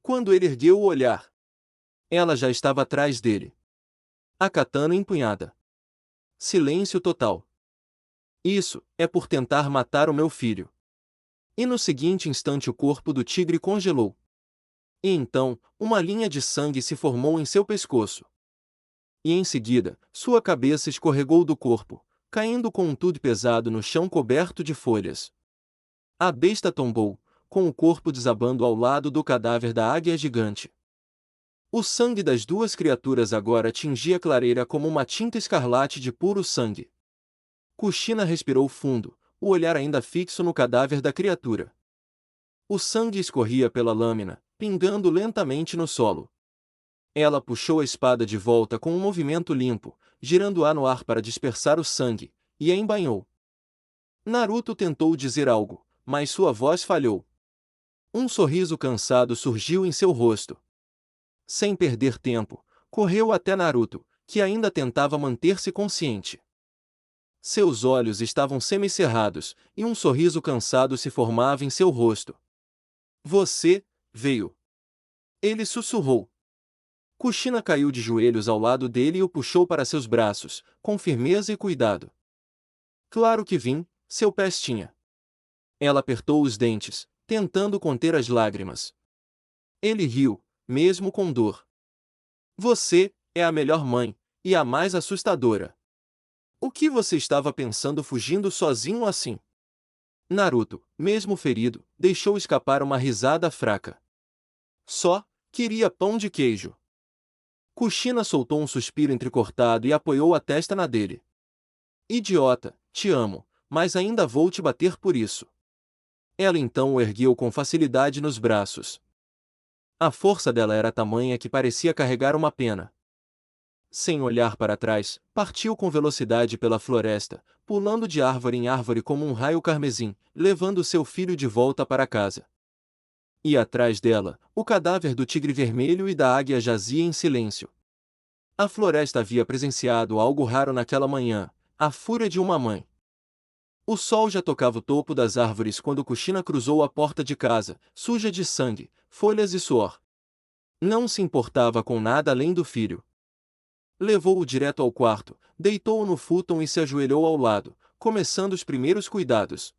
Quando ele ergueu o olhar, ela já estava atrás dele. A katana empunhada. Silêncio total. Isso é por tentar matar o meu filho. E no seguinte instante o corpo do tigre congelou. E então, uma linha de sangue se formou em seu pescoço. E em seguida, sua cabeça escorregou do corpo, caindo com um tudo pesado no chão coberto de folhas. A besta tombou, com o corpo desabando ao lado do cadáver da águia gigante. O sangue das duas criaturas agora tingia a clareira como uma tinta escarlate de puro sangue. Kushina respirou fundo, o olhar ainda fixo no cadáver da criatura. O sangue escorria pela lâmina, pingando lentamente no solo. Ela puxou a espada de volta com um movimento limpo, girando-a no ar para dispersar o sangue, e a embainhou. Naruto tentou dizer algo, mas sua voz falhou. Um sorriso cansado surgiu em seu rosto. Sem perder tempo, correu até Naruto, que ainda tentava manter-se consciente. Seus olhos estavam semicerrados, e um sorriso cansado se formava em seu rosto. Você veio. Ele sussurrou. Kushina caiu de joelhos ao lado dele e o puxou para seus braços, com firmeza e cuidado. Claro que vim, seu pestinha. Ela apertou os dentes, tentando conter as lágrimas. Ele riu, mesmo com dor. Você é a melhor mãe, e a mais assustadora. O que você estava pensando fugindo sozinho assim? Naruto, mesmo ferido, deixou escapar uma risada fraca. Só queria pão de queijo. Kushina soltou um suspiro entrecortado e apoiou a testa na dele. Idiota, te amo, mas ainda vou te bater por isso. Ela então o ergueu com facilidade nos braços. A força dela era tamanha que parecia carregar uma pena. Sem olhar para trás, partiu com velocidade pela floresta, pulando de árvore em árvore como um raio carmesim, levando seu filho de volta para casa. E atrás dela, o cadáver do tigre vermelho e da águia jazia em silêncio. A floresta havia presenciado algo raro naquela manhã, a fúria de uma mãe. O sol já tocava o topo das árvores quando Kushina cruzou a porta de casa, suja de sangue, folhas e suor. Não se importava com nada além do filho. Levou-o direto ao quarto, deitou-o no futon e se ajoelhou ao lado, começando os primeiros cuidados.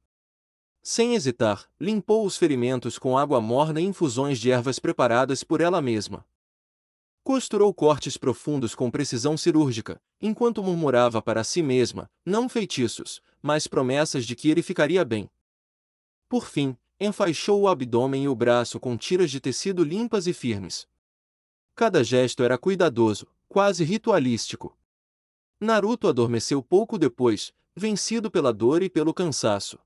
Sem hesitar, limpou os ferimentos com água morna e infusões de ervas preparadas por ela mesma. Costurou cortes profundos com precisão cirúrgica, enquanto murmurava para si mesma, não feitiços, mas promessas de que ele ficaria bem. Por fim, enfaixou o abdômen e o braço com tiras de tecido limpas e firmes. Cada gesto era cuidadoso, quase ritualístico. Naruto adormeceu pouco depois, vencido pela dor e pelo cansaço.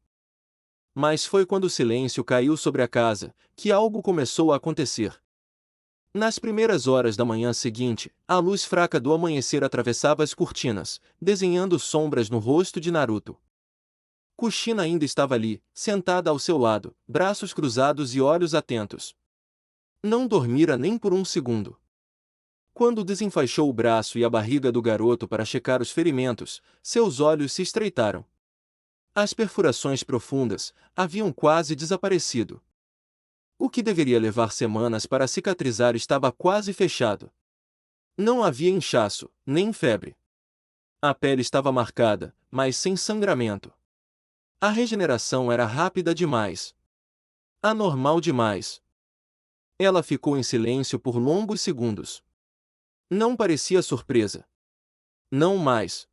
Mas foi quando o silêncio caiu sobre a casa que algo começou a acontecer. Nas primeiras horas da manhã seguinte, a luz fraca do amanhecer atravessava as cortinas, desenhando sombras no rosto de Naruto. Kushina ainda estava ali, sentada ao seu lado, braços cruzados e olhos atentos. Não dormira nem por um segundo. Quando desenfaixou o braço e a barriga do garoto para checar os ferimentos, seus olhos se estreitaram. As perfurações profundas haviam quase desaparecido. O que deveria levar semanas para cicatrizar estava quase fechado. Não havia inchaço, nem febre. A pele estava marcada, mas sem sangramento. A regeneração era rápida demais. Anormal demais. Ela ficou em silêncio por longos segundos. Não parecia surpresa. Não mais.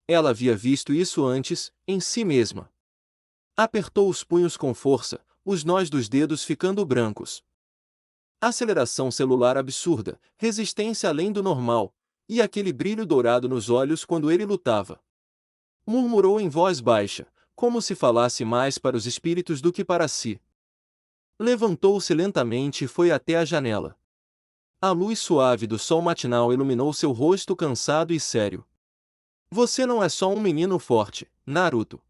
Ela havia visto isso antes, em si mesma. Apertou os punhos com força, os nós dos dedos ficando brancos. Aceleração celular absurda, resistência além do normal, e aquele brilho dourado nos olhos quando ele lutava. Murmurou em voz baixa, como se falasse mais para os espíritos do que para si. Levantou-se lentamente e foi até a janela. A luz suave do sol matinal iluminou seu rosto cansado e sério. Você não é só um menino forte, Naruto.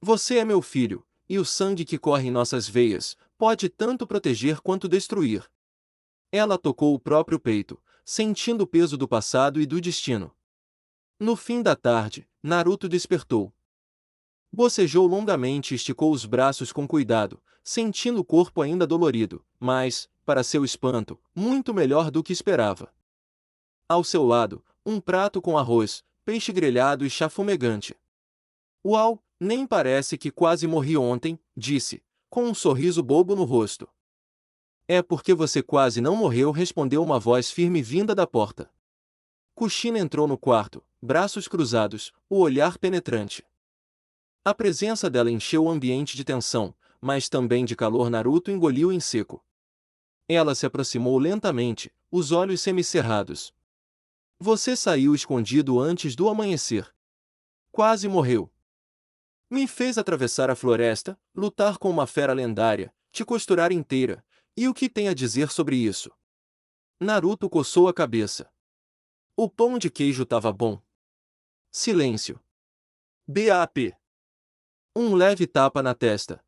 Você é meu filho, e o sangue que corre em nossas veias pode tanto proteger quanto destruir. Ela tocou o próprio peito, sentindo o peso do passado e do destino. No fim da tarde, Naruto despertou. Bocejou longamente e esticou os braços com cuidado, sentindo o corpo ainda dolorido, mas, para seu espanto, muito melhor do que esperava. Ao seu lado, um prato com arroz, peixe grelhado e chá fumegante. Uau, nem parece que quase morri ontem, disse, com um sorriso bobo no rosto. É porque você quase não morreu, respondeu uma voz firme vinda da porta. Kushina entrou no quarto, braços cruzados, o olhar penetrante. A presença dela encheu o ambiente de tensão, mas também de calor. Naruto engoliu em seco. Ela se aproximou lentamente, os olhos semicerrados. Você saiu escondido antes do amanhecer. Quase morreu. Me fez atravessar a floresta, lutar com uma fera lendária, te costurar inteira. E o que tem a dizer sobre isso? Naruto coçou a cabeça. O pão de queijo estava bom. Silêncio. BAP. Um leve tapa na testa.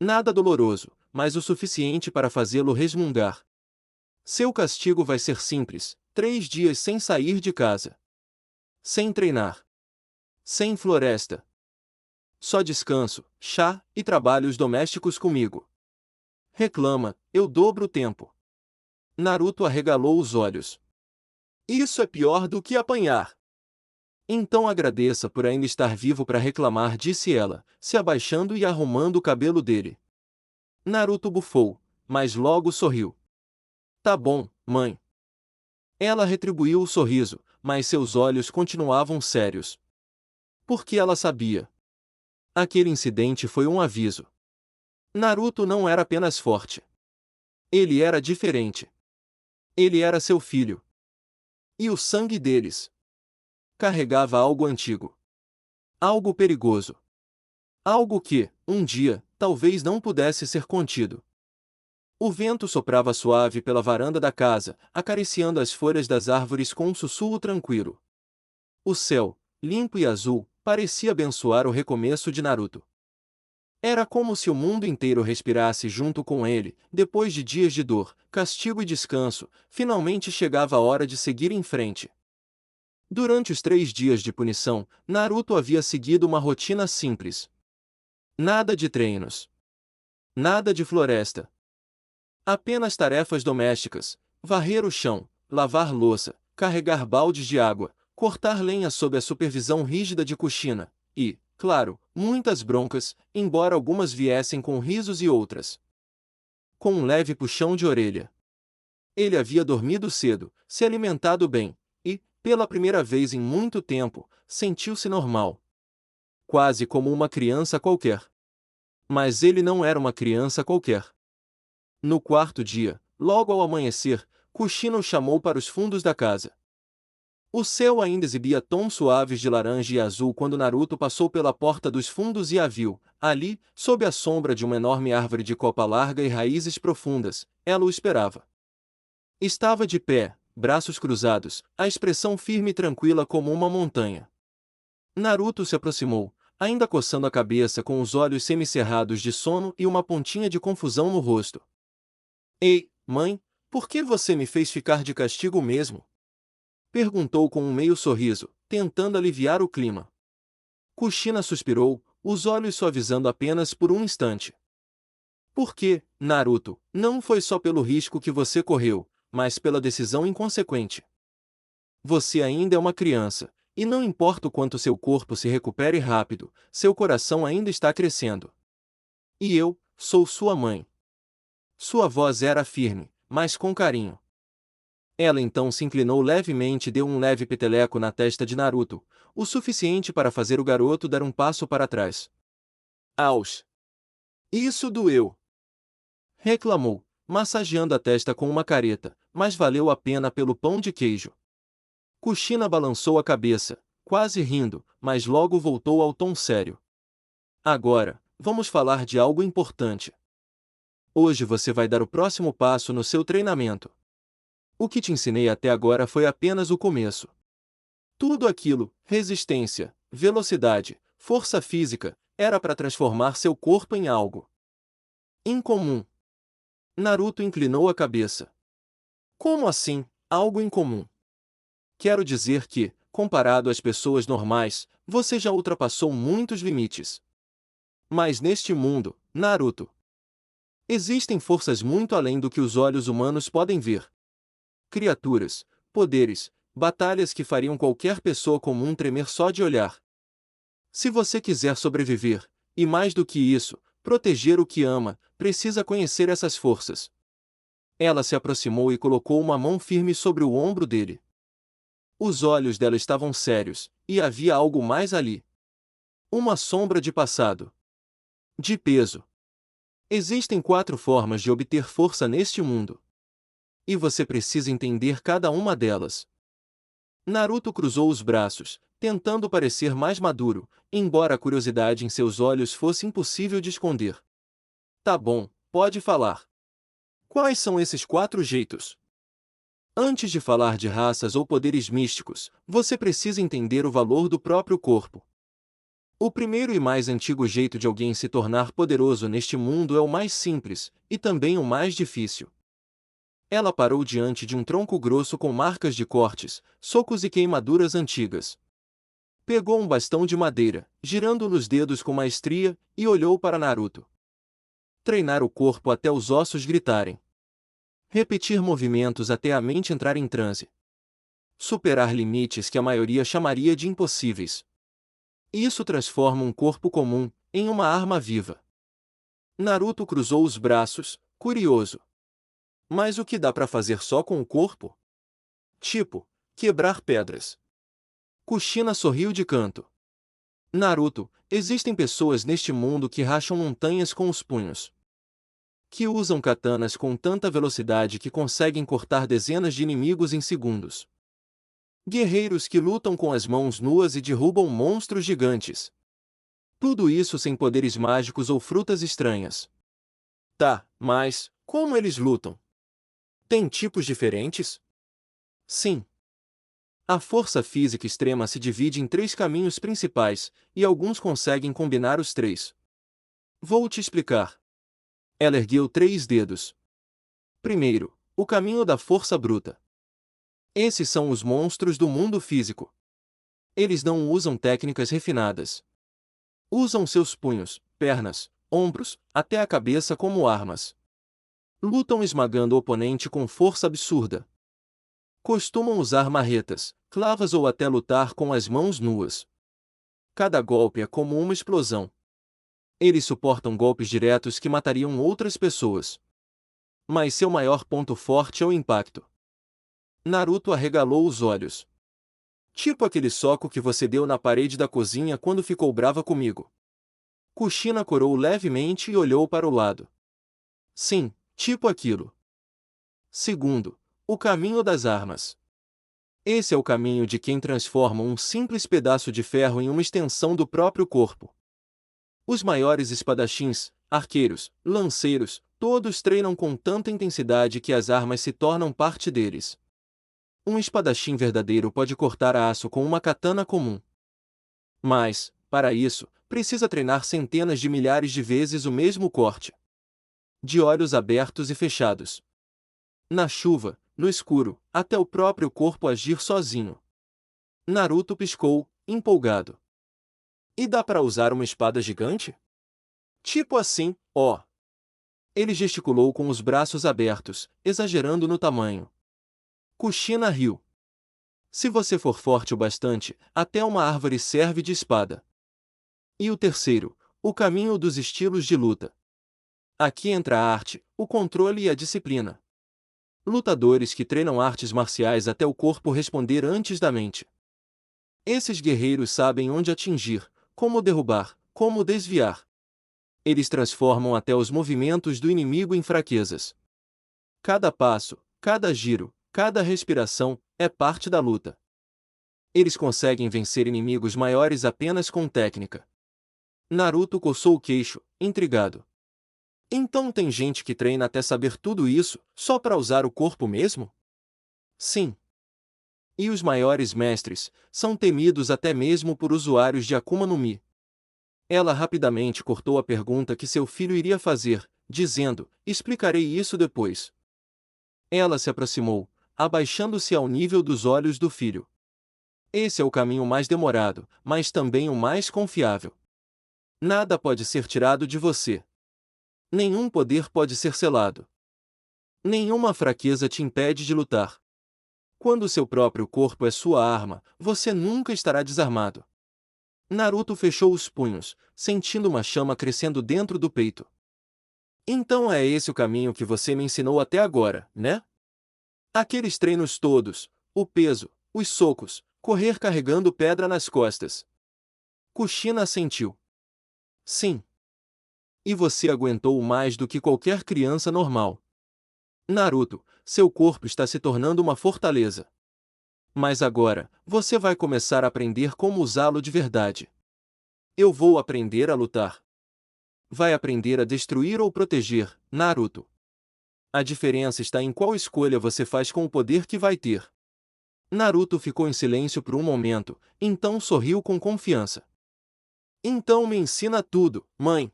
Nada doloroso, mas o suficiente para fazê-lo resmungar. Seu castigo vai ser simples: 3 dias sem sair de casa. Sem treinar. Sem floresta. Só descanso, chá e trabalhos domésticos comigo. Reclama, eu dobro o tempo. Naruto arregalou os olhos. Isso é pior do que apanhar. Então agradeça por ainda estar vivo para reclamar, disse ela, se abaixando e arrumando o cabelo dele. Naruto bufou, mas logo sorriu. Tá bom, mãe. Ela retribuiu o sorriso, mas seus olhos continuavam sérios. Porque ela sabia. Aquele incidente foi um aviso. Naruto não era apenas forte. Ele era diferente. Ele era seu filho. E o sangue deles carregava algo antigo. Algo perigoso. Algo que, um dia, talvez não pudesse ser contido. O vento soprava suave pela varanda da casa, acariciando as folhas das árvores com um sussurro tranquilo. O céu, limpo e azul, parecia abençoar o recomeço de Naruto. Era como se o mundo inteiro respirasse junto com ele. Depois de dias de dor, castigo e descanso, finalmente chegava a hora de seguir em frente. Durante os 3 dias de punição, Naruto havia seguido uma rotina simples. Nada de treinos. Nada de floresta. Apenas tarefas domésticas: varrer o chão, lavar louça, carregar baldes de água, cortar lenha sob a supervisão rígida de Kushina, e, claro, muitas broncas, embora algumas viessem com risos e outras com um leve puxão de orelha. Ele havia dormido cedo, se alimentado bem, e, pela primeira vez em muito tempo, sentiu-se normal. Quase como uma criança qualquer. Mas ele não era uma criança qualquer. No 4º dia, logo ao amanhecer, Kushina o chamou para os fundos da casa. O céu ainda exibia tons suaves de laranja e azul quando Naruto passou pela porta dos fundos e a viu. Ali, sob a sombra de uma enorme árvore de copa larga e raízes profundas, ela o esperava. Estava de pé, braços cruzados, a expressão firme e tranquila como uma montanha. Naruto se aproximou, ainda coçando a cabeça com os olhos semicerrados de sono e uma pontinha de confusão no rosto. Ei, mãe, por que você me fez ficar de castigo mesmo? Perguntou com um meio sorriso, tentando aliviar o clima. Kushina suspirou, os olhos suavizando apenas por um instante. Por quê, Naruto? Não foi só pelo risco que você correu, mas pela decisão inconsequente. Você ainda é uma criança, e não importa o quanto seu corpo se recupere rápido, seu coração ainda está crescendo. E eu, sou sua mãe. Sua voz era firme, mas com carinho. Ela então se inclinou levemente e deu um leve peteleco na testa de Naruto, o suficiente para fazer o garoto dar um passo para trás. Aus! Isso doeu! Reclamou, massageando a testa com uma careta, mas valeu a pena pelo pão de queijo. Kushina balançou a cabeça, quase rindo, mas logo voltou ao tom sério. Agora, vamos falar de algo importante. Hoje você vai dar o próximo passo no seu treinamento. O que te ensinei até agora foi apenas o começo. Tudo aquilo, resistência, velocidade, força física, era para transformar seu corpo em algo incomum. Naruto inclinou a cabeça. Como assim, algo incomum? Quero dizer que, comparado às pessoas normais, você já ultrapassou muitos limites. Mas neste mundo, Naruto, existem forças muito além do que os olhos humanos podem ver. Criaturas, poderes, batalhas que fariam qualquer pessoa comum tremer só de olhar. Se você quiser sobreviver, e mais do que isso, proteger o que ama, precisa conhecer essas forças. Ela se aproximou e colocou uma mão firme sobre o ombro dele. Os olhos dela estavam sérios, e havia algo mais ali. Uma sombra de passado. De peso. Existem 4 formas de obter força neste mundo. E você precisa entender cada uma delas. Naruto cruzou os braços, tentando parecer mais maduro, embora a curiosidade em seus olhos fosse impossível de esconder. Tá bom, pode falar. Quais são esses 4 jeitos? Antes de falar de raças ou poderes místicos, você precisa entender o valor do próprio corpo. O primeiro e mais antigo jeito de alguém se tornar poderoso neste mundo é o mais simples, e também o mais difícil. Ela parou diante de um tronco grosso com marcas de cortes, socos e queimaduras antigas. Pegou um bastão de madeira, girando nos dedos com maestria, e olhou para Naruto. Treinar o corpo até os ossos gritarem. Repetir movimentos até a mente entrar em transe. Superar limites que a maioria chamaria de impossíveis. Isso transforma um corpo comum em uma arma viva. Naruto cruzou os braços, curioso. Mas o que dá para fazer só com o corpo? Tipo, quebrar pedras. Kushina sorriu de canto. Naruto, existem pessoas neste mundo que racham montanhas com os punhos. Que usam katanas com tanta velocidade que conseguem cortar dezenas de inimigos em segundos. Guerreiros que lutam com as mãos nuas e derrubam monstros gigantes. Tudo isso sem poderes mágicos ou frutas estranhas. Tá, mas como eles lutam? Tem tipos diferentes? Sim. A força física extrema se divide em 3 caminhos principais, e alguns conseguem combinar os 3. Vou te explicar. Ela ergueu 3 dedos. Primeiro, o caminho da força bruta. Esses são os monstros do mundo físico. Eles não usam técnicas refinadas. Usam seus punhos, pernas, ombros, até a cabeça como armas. Lutam esmagando o oponente com força absurda. Costumam usar marretas, clavas ou até lutar com as mãos nuas. Cada golpe é como uma explosão. Eles suportam golpes diretos que matariam outras pessoas. Mas seu maior ponto forte é o impacto. Naruto arregalou os olhos. Tipo aquele soco que você deu na parede da cozinha quando ficou brava comigo. Kushina corou levemente e olhou para o lado. Sim, tipo aquilo. Segundo, o caminho das armas. Esse é o caminho de quem transforma um simples pedaço de ferro em uma extensão do próprio corpo. Os maiores espadachins, arqueiros, lanceiros, todos treinam com tanta intensidade que as armas se tornam parte deles. Um espadachim verdadeiro pode cortar aço com uma katana comum. Mas, para isso, precisa treinar centenas de milhares de vezes o mesmo corte. De olhos abertos e fechados. Na chuva, no escuro, até o próprio corpo agir sozinho. Naruto piscou, empolgado. E dá para usar uma espada gigante? Tipo assim, ó. Ele gesticulou com os braços abertos, exagerando no tamanho. Kushina riu. Se você for forte o bastante, até uma árvore serve de espada. E o terceiro, o caminho dos estilos de luta. Aqui entra a arte, o controle e a disciplina. Lutadores que treinam artes marciais até o corpo responder antes da mente. Esses guerreiros sabem onde atingir, como derrubar, como desviar. Eles transformam até os movimentos do inimigo em fraquezas. Cada passo, cada giro, cada respiração, é parte da luta. Eles conseguem vencer inimigos maiores apenas com técnica. Naruto coçou o queixo, intrigado. Então tem gente que treina até saber tudo isso, só para usar o corpo mesmo? Sim. E os maiores mestres são temidos até mesmo por usuários de Akuma no Mi. Ela rapidamente cortou a pergunta que seu filho iria fazer, dizendo: explicarei isso depois. Ela se aproximou, abaixando-se ao nível dos olhos do filho. Esse é o caminho mais demorado, mas também o mais confiável. Nada pode ser tirado de você. Nenhum poder pode ser selado. Nenhuma fraqueza te impede de lutar. Quando seu próprio corpo é sua arma, você nunca estará desarmado. Naruto fechou os punhos, sentindo uma chama crescendo dentro do peito. Então é esse o caminho que você me ensinou até agora, né? Aqueles treinos todos, o peso, os socos, correr carregando pedra nas costas. Kushina assentiu. Sim. E você aguentou mais do que qualquer criança normal. Naruto, seu corpo está se tornando uma fortaleza. Mas agora, você vai começar a aprender como usá-lo de verdade. Eu vou aprender a lutar. Vai aprender a destruir ou proteger, Naruto. A diferença está em qual escolha você faz com o poder que vai ter. Naruto ficou em silêncio por um momento, então sorriu com confiança. Então me ensina tudo, mãe.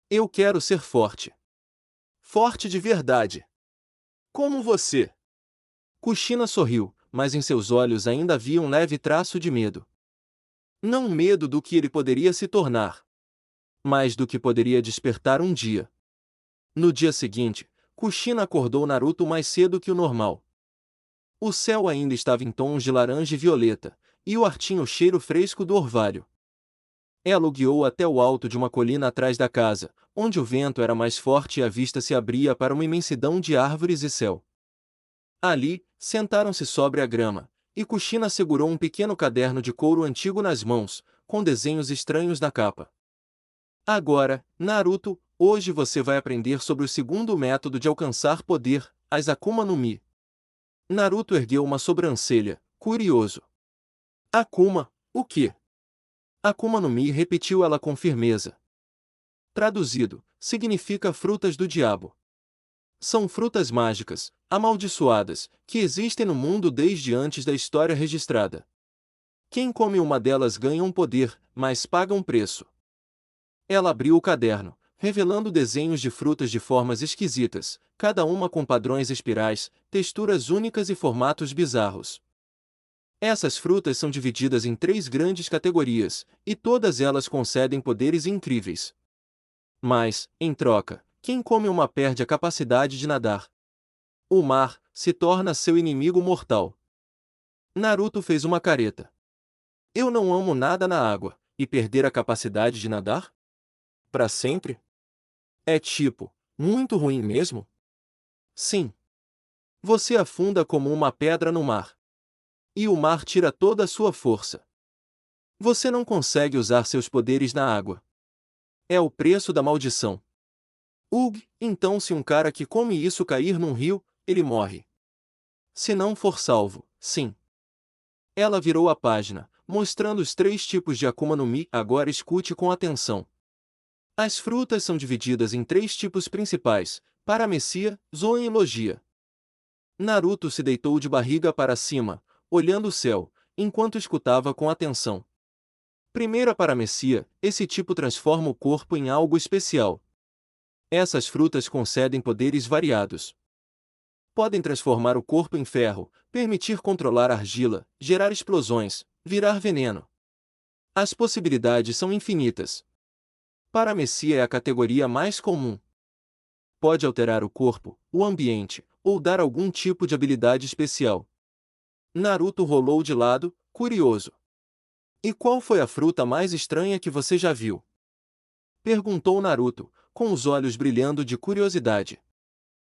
Eu quero ser forte. Forte de verdade. Como você. Kushina sorriu, mas em seus olhos ainda havia um leve traço de medo. Não medo do que ele poderia se tornar, mas do que poderia despertar um dia. No dia seguinte, Kushina acordou Naruto mais cedo que o normal. O céu ainda estava em tons de laranja e violeta, e o ar tinha o cheiro fresco do orvalho. Ela o guiou até o alto de uma colina atrás da casa, onde o vento era mais forte e a vista se abria para uma imensidão de árvores e céu. Ali, sentaram-se sobre a grama, e Kushina segurou um pequeno caderno de couro antigo nas mãos, com desenhos estranhos na capa. Agora, Naruto, hoje você vai aprender sobre o segundo método de alcançar poder, as Akuma no Mi. Naruto ergueu uma sobrancelha, curioso. Akuma, o quê? Akuma no Mi, repetiu ela com firmeza. Traduzido, significa frutas do diabo. São frutas mágicas, amaldiçoadas, que existem no mundo desde antes da história registrada. Quem come uma delas ganha um poder, mas paga um preço. Ela abriu o caderno, revelando desenhos de frutas de formas esquisitas, cada uma com padrões espirais, texturas únicas e formatos bizarros. Essas frutas são divididas em 3 grandes categorias, e todas elas concedem poderes incríveis. Mas, em troca, quem come uma perde a capacidade de nadar. O mar se torna seu inimigo mortal. Naruto fez uma careta. Eu não amo nada na água, e perder a capacidade de nadar? Para sempre? É tipo, muito ruim mesmo? Sim. Você afunda como uma pedra no mar. E o mar tira toda a sua força. Você não consegue usar seus poderes na água. É o preço da maldição. Então se um cara que come isso cair num rio, ele morre. Se não for salvo, sim. Ela virou a página, mostrando os 3 tipos de Akuma no Mi. Agora escute com atenção. As frutas são divididas em 3 tipos principais: Paramecia, Zoan e Logia. Naruto se deitou de barriga para cima, olhando o céu, enquanto escutava com atenção. Primeiro a Paramecia, esse tipo transforma o corpo em algo especial. Essas frutas concedem poderes variados. Podem transformar o corpo em ferro, permitir controlar argila, gerar explosões, virar veneno. As possibilidades são infinitas. Paramecia é a categoria mais comum. Pode alterar o corpo, o ambiente, ou dar algum tipo de habilidade especial. Naruto rolou de lado, curioso. E qual foi a fruta mais estranha que você já viu? Perguntou Naruto, com os olhos brilhando de curiosidade.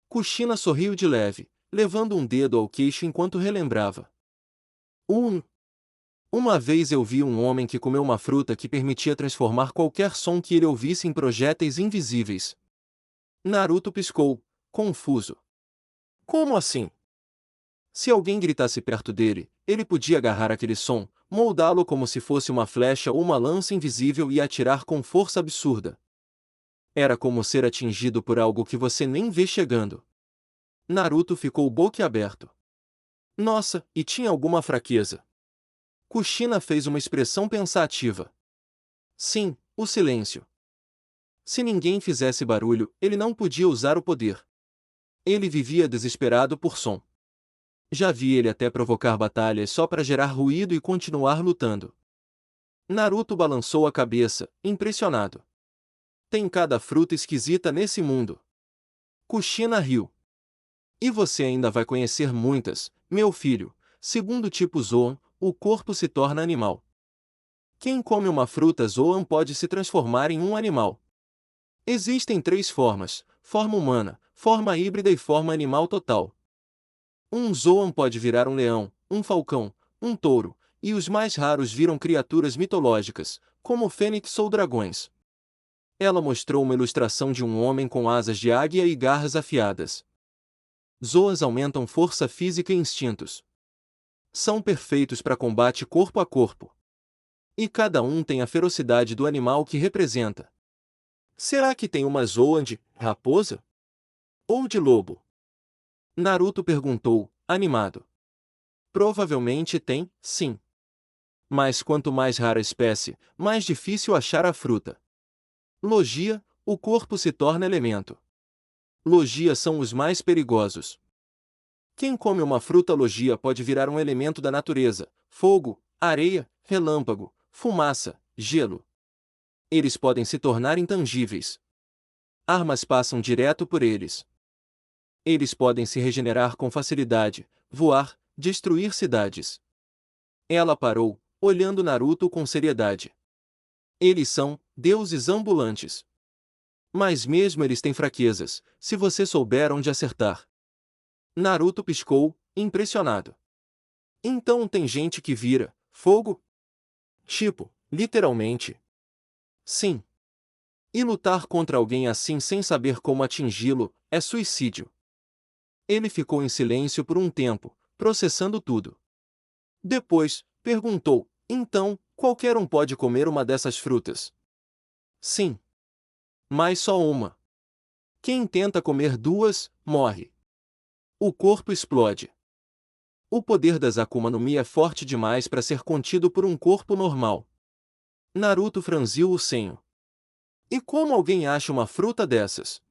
Kushina sorriu de leve, levando um dedo ao queixo enquanto relembrava. Uma vez eu vi um homem que comeu uma fruta que permitia transformar qualquer som que ele ouvisse em projéteis invisíveis. Naruto piscou, confuso. Como assim? Se alguém gritasse perto dele, ele podia agarrar aquele som, moldá-lo como se fosse uma flecha ou uma lança invisível e atirar com força absurda. Era como ser atingido por algo que você nem vê chegando. Naruto ficou boquiaberto. Nossa, e tinha alguma fraqueza? Kushina fez uma expressão pensativa. Sim, o silêncio. Se ninguém fizesse barulho, ele não podia usar o poder. Ele vivia desesperado por som. Já vi ele até provocar batalhas só para gerar ruído e continuar lutando. Naruto balançou a cabeça, impressionado. Tem cada fruta esquisita nesse mundo. Kushina riu. E você ainda vai conhecer muitas, meu filho. Segundo tipo Zoan, o corpo se torna animal. Quem come uma fruta Zoan pode se transformar em um animal. Existem 3 formas: forma humana, forma híbrida e forma animal total. Um Zoan pode virar um leão, um falcão, um touro, e os mais raros viram criaturas mitológicas, como fênix ou dragões. Ela mostrou uma ilustração de um homem com asas de águia e garras afiadas. Zoas aumentam força física e instintos. São perfeitos para combate corpo a corpo. E cada um tem a ferocidade do animal que representa. Será que tem uma Zoan de raposa? Ou de lobo? Naruto perguntou, animado. Provavelmente tem, sim. Mas quanto mais rara a espécie, mais difícil achar a fruta. Logia, o corpo se torna elemento. Logia são os mais perigosos. Quem come uma fruta logia pode virar um elemento da natureza: fogo, areia, relâmpago, fumaça, gelo. Eles podem se tornar intangíveis. Armas passam direto por eles. Eles podem se regenerar com facilidade, voar, destruir cidades. Ela parou, olhando Naruto com seriedade. Eles são deuses ambulantes. Mas mesmo eles têm fraquezas, se você souber onde acertar. Naruto piscou, impressionado. Então tem gente que vira fogo? Tipo, literalmente. Sim. E lutar contra alguém assim sem saber como atingi-lo é suicídio. Ele ficou em silêncio por um tempo, processando tudo. Depois, perguntou: então, qualquer um pode comer uma dessas frutas? Sim. Mas só uma. Quem tenta comer 2, morre. O corpo explode. O poder das Akuma no Mi é forte demais para ser contido por um corpo normal. Naruto franziu o senho. E como alguém acha uma fruta dessas?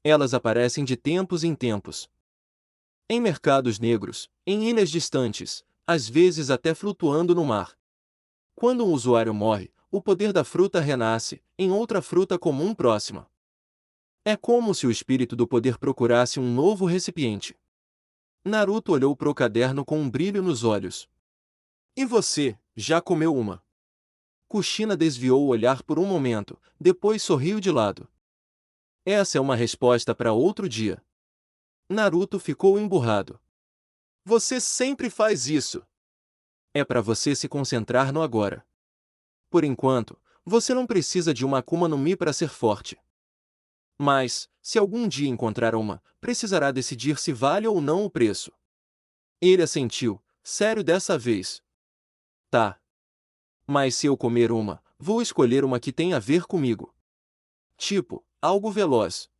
Elas aparecem de tempos em tempos. Em mercados negros, em ilhas distantes, às vezes até flutuando no mar. Quando um usuário morre, o poder da fruta renasce, em outra fruta comum próxima. É como se o espírito do poder procurasse um novo recipiente. Naruto olhou para o caderno com um brilho nos olhos. E você, já comeu uma? Kushina desviou o olhar por um momento, depois sorriu de lado. Essa é uma resposta para outro dia. Naruto ficou emburrado. Você sempre faz isso. É para você se concentrar no agora. Por enquanto, você não precisa de uma Akuma no Mi para ser forte. Mas, se algum dia encontrar uma, precisará decidir se vale ou não o preço. Ele assentiu, Sério dessa vez? Tá. Mas se eu comer uma, vou escolher uma que tem a ver comigo. Tipo, algo veloz.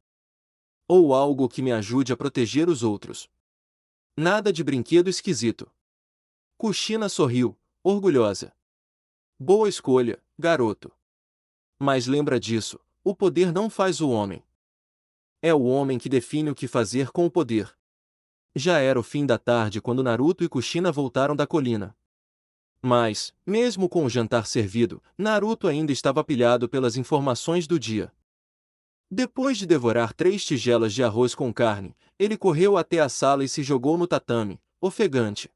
Ou algo que me ajude a proteger os outros. Nada de brinquedo esquisito. Kushina sorriu, orgulhosa. Boa escolha, garoto. Mas lembra disso, o poder não faz o homem. É o homem que define o que fazer com o poder. Já era o fim da tarde quando Naruto e Kushina voltaram da colina. Mas, mesmo com o jantar servido, Naruto ainda estava pilhado pelas informações do dia. Depois de devorar 3 tigelas de arroz com carne, ele correu até a sala e se jogou no tatame, ofegante.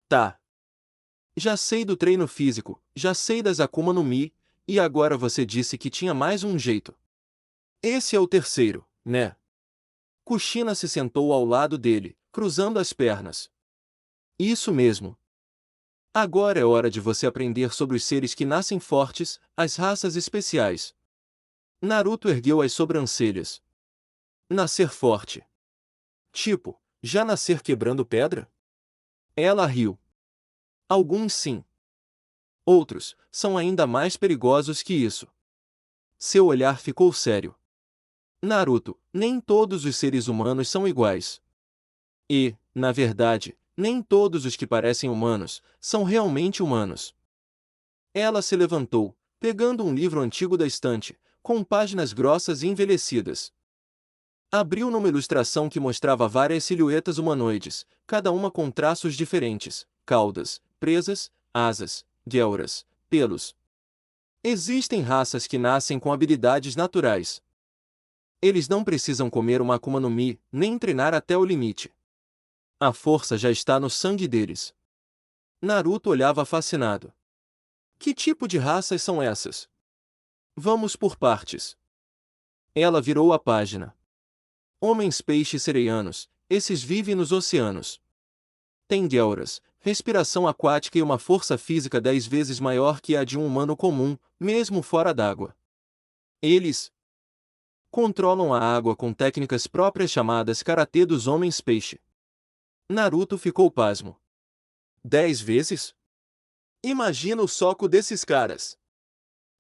Tá. Já sei do treino físico, já sei das Akuma no Mi, e agora você disse que tinha mais um jeito. Esse é o terceiro, né? Kushina se sentou ao lado dele, cruzando as pernas. Isso mesmo. Agora é hora de você aprender sobre os seres que nascem fortes, as raças especiais. Naruto ergueu as sobrancelhas. Nascer forte. Tipo, já nascer quebrando pedra? Ela riu. Alguns sim. Outros são ainda mais perigosos que isso. Seu olhar ficou sério. Naruto, nem todos os seres humanos são iguais. E, na verdade, nem todos os que parecem humanos são realmente humanos. Ela se levantou, pegando um livro antigo da estante, com páginas grossas e envelhecidas. Abriu numa ilustração que mostrava várias silhuetas humanoides, cada uma com traços diferentes: caudas, presas, asas, guelras, pelos. Existem raças que nascem com habilidades naturais. Eles não precisam comer uma Akuma no Mi, nem treinar até o limite. A força já está no sangue deles. Naruto olhava fascinado. Que tipo de raças são essas? Vamos por partes. Ela virou a página. Homens peixes sereianos, esses vivem nos oceanos. Têm guelras, respiração aquática e uma força física 10 vezes maior que a de um humano comum, mesmo fora d'água. Eles controlam a água com técnicas próprias chamadas karatê dos homens peixe. Naruto ficou pasmo. 10 vezes? Imagina o soco desses caras.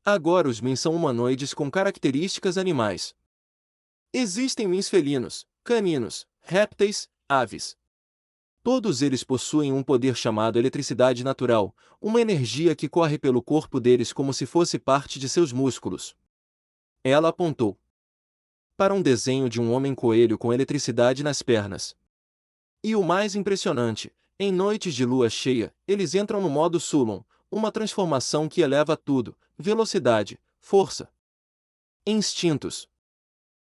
Agora os Min são humanoides com características animais. Existem Mins felinos, caninos, répteis, aves. Todos eles possuem um poder chamado eletricidade natural, uma energia que corre pelo corpo deles como se fosse parte de seus músculos. Ela apontou para um desenho de um homem-coelho com eletricidade nas pernas. E o mais impressionante, em noites de lua cheia, eles entram no modo Sulon, uma transformação que eleva tudo: velocidade, força, instintos.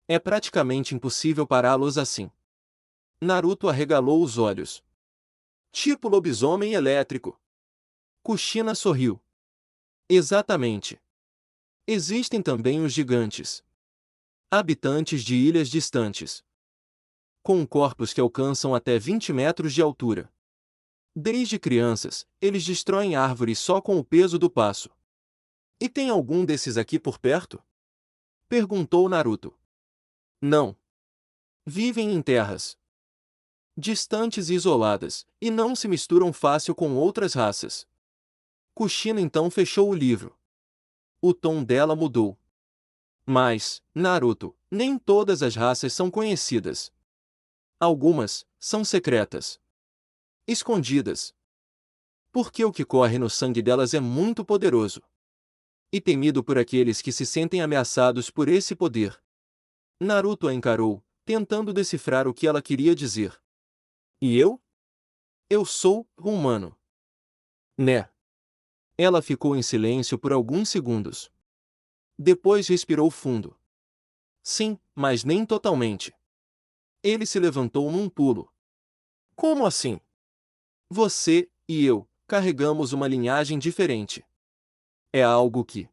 É praticamente impossível pará-los assim. Naruto arregalou os olhos. Tipo lobisomem elétrico. Kushina sorriu. Exatamente. Existem também os gigantes. Habitantes de ilhas distantes. Com corpos que alcançam até 20 metros de altura. Desde crianças, eles destroem árvores só com o peso do passo. E tem algum desses aqui por perto? Perguntou Naruto. Não. Vivem em terras distantes e isoladas, e não se misturam fácil com outras raças. Kushina então fechou o livro. O tom dela mudou. Mas, Naruto, nem todas as raças são conhecidas. Algumas são secretas. Escondidas. Porque o que corre no sangue delas é muito poderoso. E temido por aqueles que se sentem ameaçados por esse poder. Naruto a encarou, tentando decifrar o que ela queria dizer. E eu? Eu sou humano. Né? Ela ficou em silêncio por alguns segundos. Depois respirou fundo. Sim, mas nem totalmente. Ele se levantou num pulo. Como assim? Você e eu carregamos uma linhagem diferente. É algo que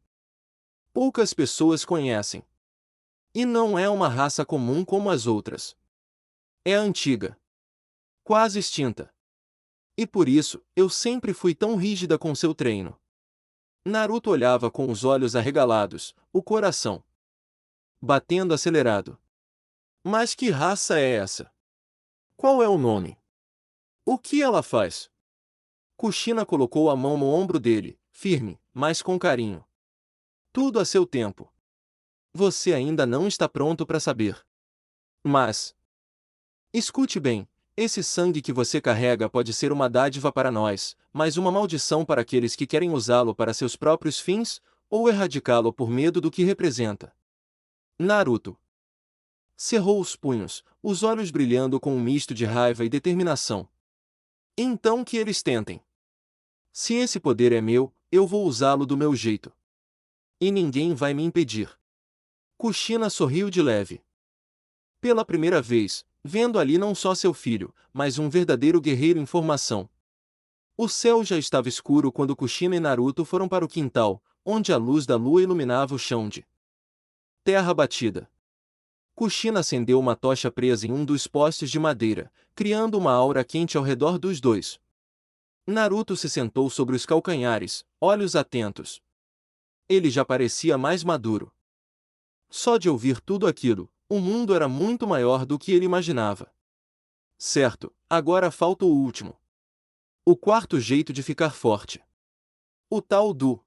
poucas pessoas conhecem. E não é uma raça comum como as outras. É antiga. Quase extinta. E por isso, eu sempre fui tão rígida com seu treino. Naruto olhava com os olhos arregalados, o coração batendo acelerado. Mas que raça é essa? Qual é o nome? O que ela faz? Kushina colocou a mão no ombro dele, firme, mas com carinho. Tudo a seu tempo. Você ainda não está pronto para saber. Mas, escute bem, esse sangue que você carrega pode ser uma dádiva para nós, mas uma maldição para aqueles que querem usá-lo para seus próprios fins, ou erradicá-lo por medo do que representa. Naruto cerrou os punhos, os olhos brilhando com um misto de raiva e determinação. Então que eles tentem. Se esse poder é meu, eu vou usá-lo do meu jeito. E ninguém vai me impedir. Kushina sorriu de leve. Pela primeira vez, vendo ali não só seu filho, mas um verdadeiro guerreiro em formação. O céu já estava escuro quando Kushina e Naruto foram para o quintal, onde a luz da lua iluminava o chão de terra batida. Kushina acendeu uma tocha presa em um dos postes de madeira, criando uma aura quente ao redor dos dois. Naruto se sentou sobre os calcanhares, olhos atentos. Ele já parecia mais maduro. Só de ouvir tudo aquilo, o mundo era muito maior do que ele imaginava. Certo, agora falta o último. O quarto jeito de ficar forte. O tal do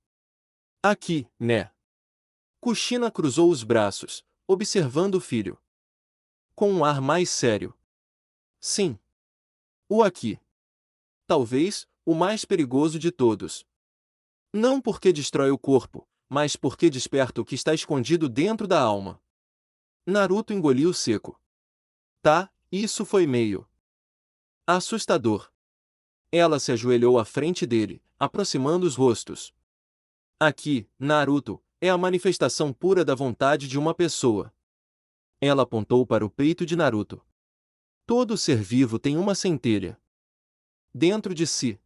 aqui, né? Kushina cruzou os braços, observando o filho. Com um ar mais sério. Sim. O aqui. Talvez, o mais perigoso de todos. Não porque destrói o corpo, mas porque desperta o que está escondido dentro da alma. Naruto engoliu seco. Tá, isso foi meio assustador. Ela se ajoelhou à frente dele, aproximando os rostos. Aqui, Naruto, é a manifestação pura da vontade de uma pessoa. Ela apontou para o peito de Naruto. Todo ser vivo tem uma centelha dentro de si.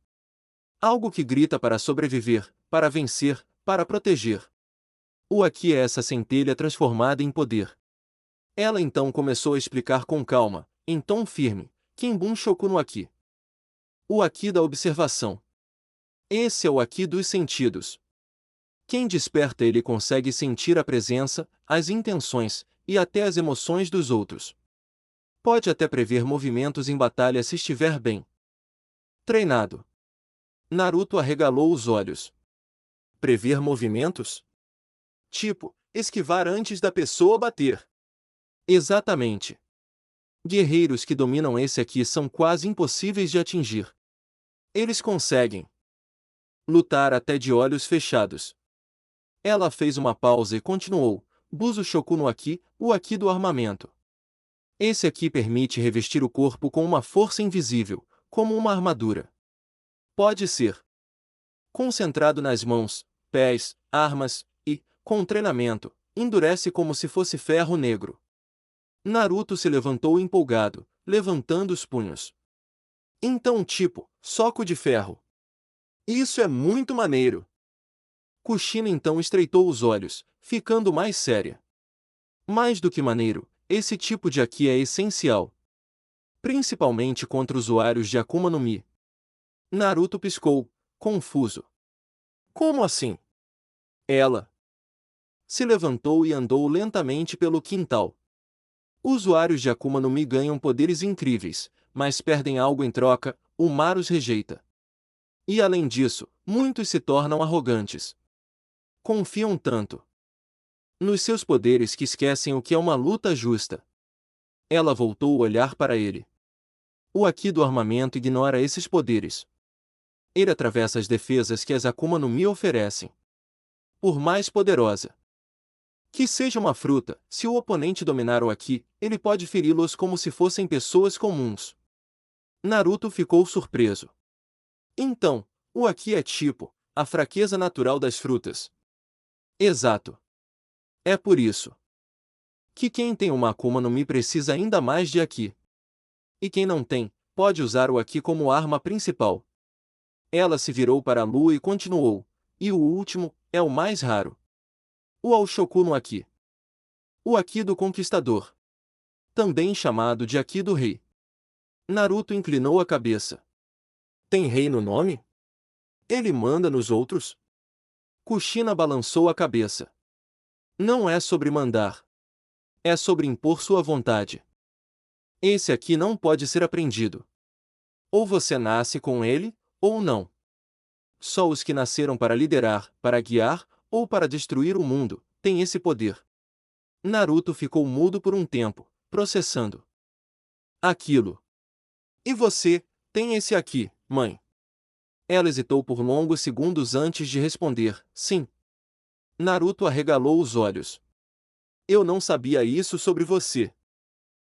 Algo que grita para sobreviver, para vencer, para proteger. O aqui é essa centelha transformada em poder. Ela então começou a explicar com calma, em tom firme, Kinbun Shoku no aqui. O aqui da observação. Esse é o aqui dos sentidos. Quem desperta ele consegue sentir a presença, as intenções, e até as emoções dos outros. Pode até prever movimentos em batalha se estiver bem treinado. Naruto arregalou os olhos. Prever movimentos? Tipo, esquivar antes da pessoa bater. Exatamente. Guerreiros que dominam esse aqui são quase impossíveis de atingir. Eles conseguem lutar até de olhos fechados. Ela fez uma pausa e continuou. Buzo Shoku no aqui, o aqui do armamento. Esse aqui permite revestir o corpo com uma força invisível, como uma armadura. Pode ser concentrado nas mãos, pés, armas, e, com treinamento, endurece como se fosse ferro negro. Naruto se levantou empolgado, levantando os punhos. Então tipo, soco de ferro. Isso é muito maneiro. Kushina então estreitou os olhos, ficando mais séria. Mais do que maneiro, esse tipo de aqui é essencial. Principalmente contra usuários de Akuma no Mi. Naruto piscou, confuso. Como assim? Ela se levantou e andou lentamente pelo quintal. Usuários de Akuma no Mi ganham poderes incríveis, mas perdem algo em troca, o mar os rejeita. E além disso, muitos se tornam arrogantes. Confiam tanto nos seus poderes que esquecem o que é uma luta justa. Ela voltou o olhar para ele. O aqui do armamento ignora esses poderes. Ele atravessa as defesas que as Akuma no Mi oferecem. Por mais poderosa que seja uma fruta, se o oponente dominar o aqui, ele pode feri-los como se fossem pessoas comuns. Naruto ficou surpreso. Então, o aqui é tipo, a fraqueza natural das frutas. Exato. É por isso que quem tem uma Akuma no Mi precisa ainda mais de aqui. E quem não tem, pode usar o aqui como arma principal. Ela se virou para a lua e continuou. E o último, é o mais raro. O Aoshoku no aqui. O aqui do conquistador. Também chamado de aqui do rei. Naruto inclinou a cabeça. Tem rei no nome? Ele manda nos outros? Kushina balançou a cabeça. Não é sobre mandar. É sobre impor sua vontade. Esse aqui não pode ser aprendido. Ou você nasce com ele, ou não. Só os que nasceram para liderar, para guiar, ou para destruir o mundo, têm esse poder. Naruto ficou mudo por um tempo, processando aquilo. E você, tem esse aqui, mãe? Ela hesitou por longos segundos antes de responder, sim. Naruto arregalou os olhos. Eu não sabia isso sobre você.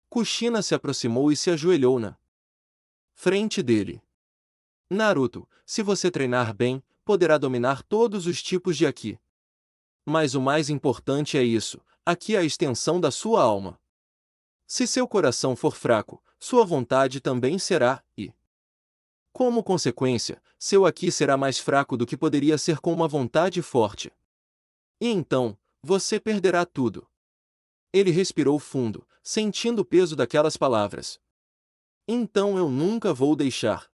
Kushina se aproximou e se ajoelhou na frente dele. Naruto, se você treinar bem, poderá dominar todos os tipos de Haki. Mas o mais importante é isso, Haki é a extensão da sua alma. Se seu coração for fraco, sua vontade também será, e, como consequência, seu Haki será mais fraco do que poderia ser com uma vontade forte. E então, você perderá tudo. Ele respirou fundo, sentindo o peso daquelas palavras. Então eu nunca vou deixar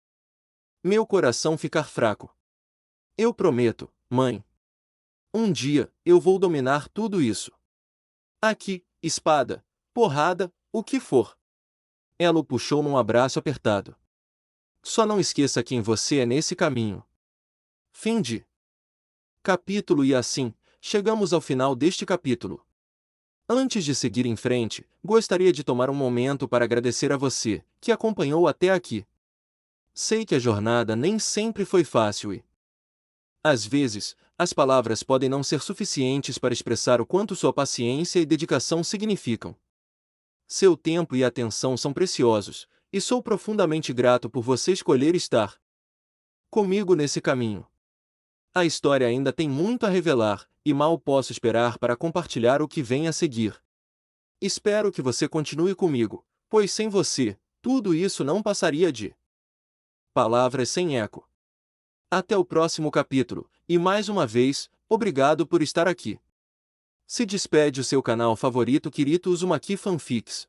meu coração ficar fraco. Eu prometo, mãe. Um dia, eu vou dominar tudo isso. Aqui, espada, porrada, o que for. Ela o puxou num abraço apertado. Só não esqueça quem você é nesse caminho. Fim de capítulo. E assim, chegamos ao final deste capítulo. Antes de seguir em frente, gostaria de tomar um momento para agradecer a você, que acompanhou até aqui. Sei que a jornada nem sempre foi fácil e, às vezes, as palavras podem não ser suficientes para expressar o quanto sua paciência e dedicação significam. Seu tempo e atenção são preciosos, e sou profundamente grato por você escolher estar comigo nesse caminho. A história ainda tem muito a revelar, e mal posso esperar para compartilhar o que vem a seguir. Espero que você continue comigo, pois sem você, tudo isso não passaria de palavras sem eco. Até o próximo capítulo, e mais uma vez, obrigado por estar aqui. Se despede o seu canal favorito Kirito Uzumaki Fanfics.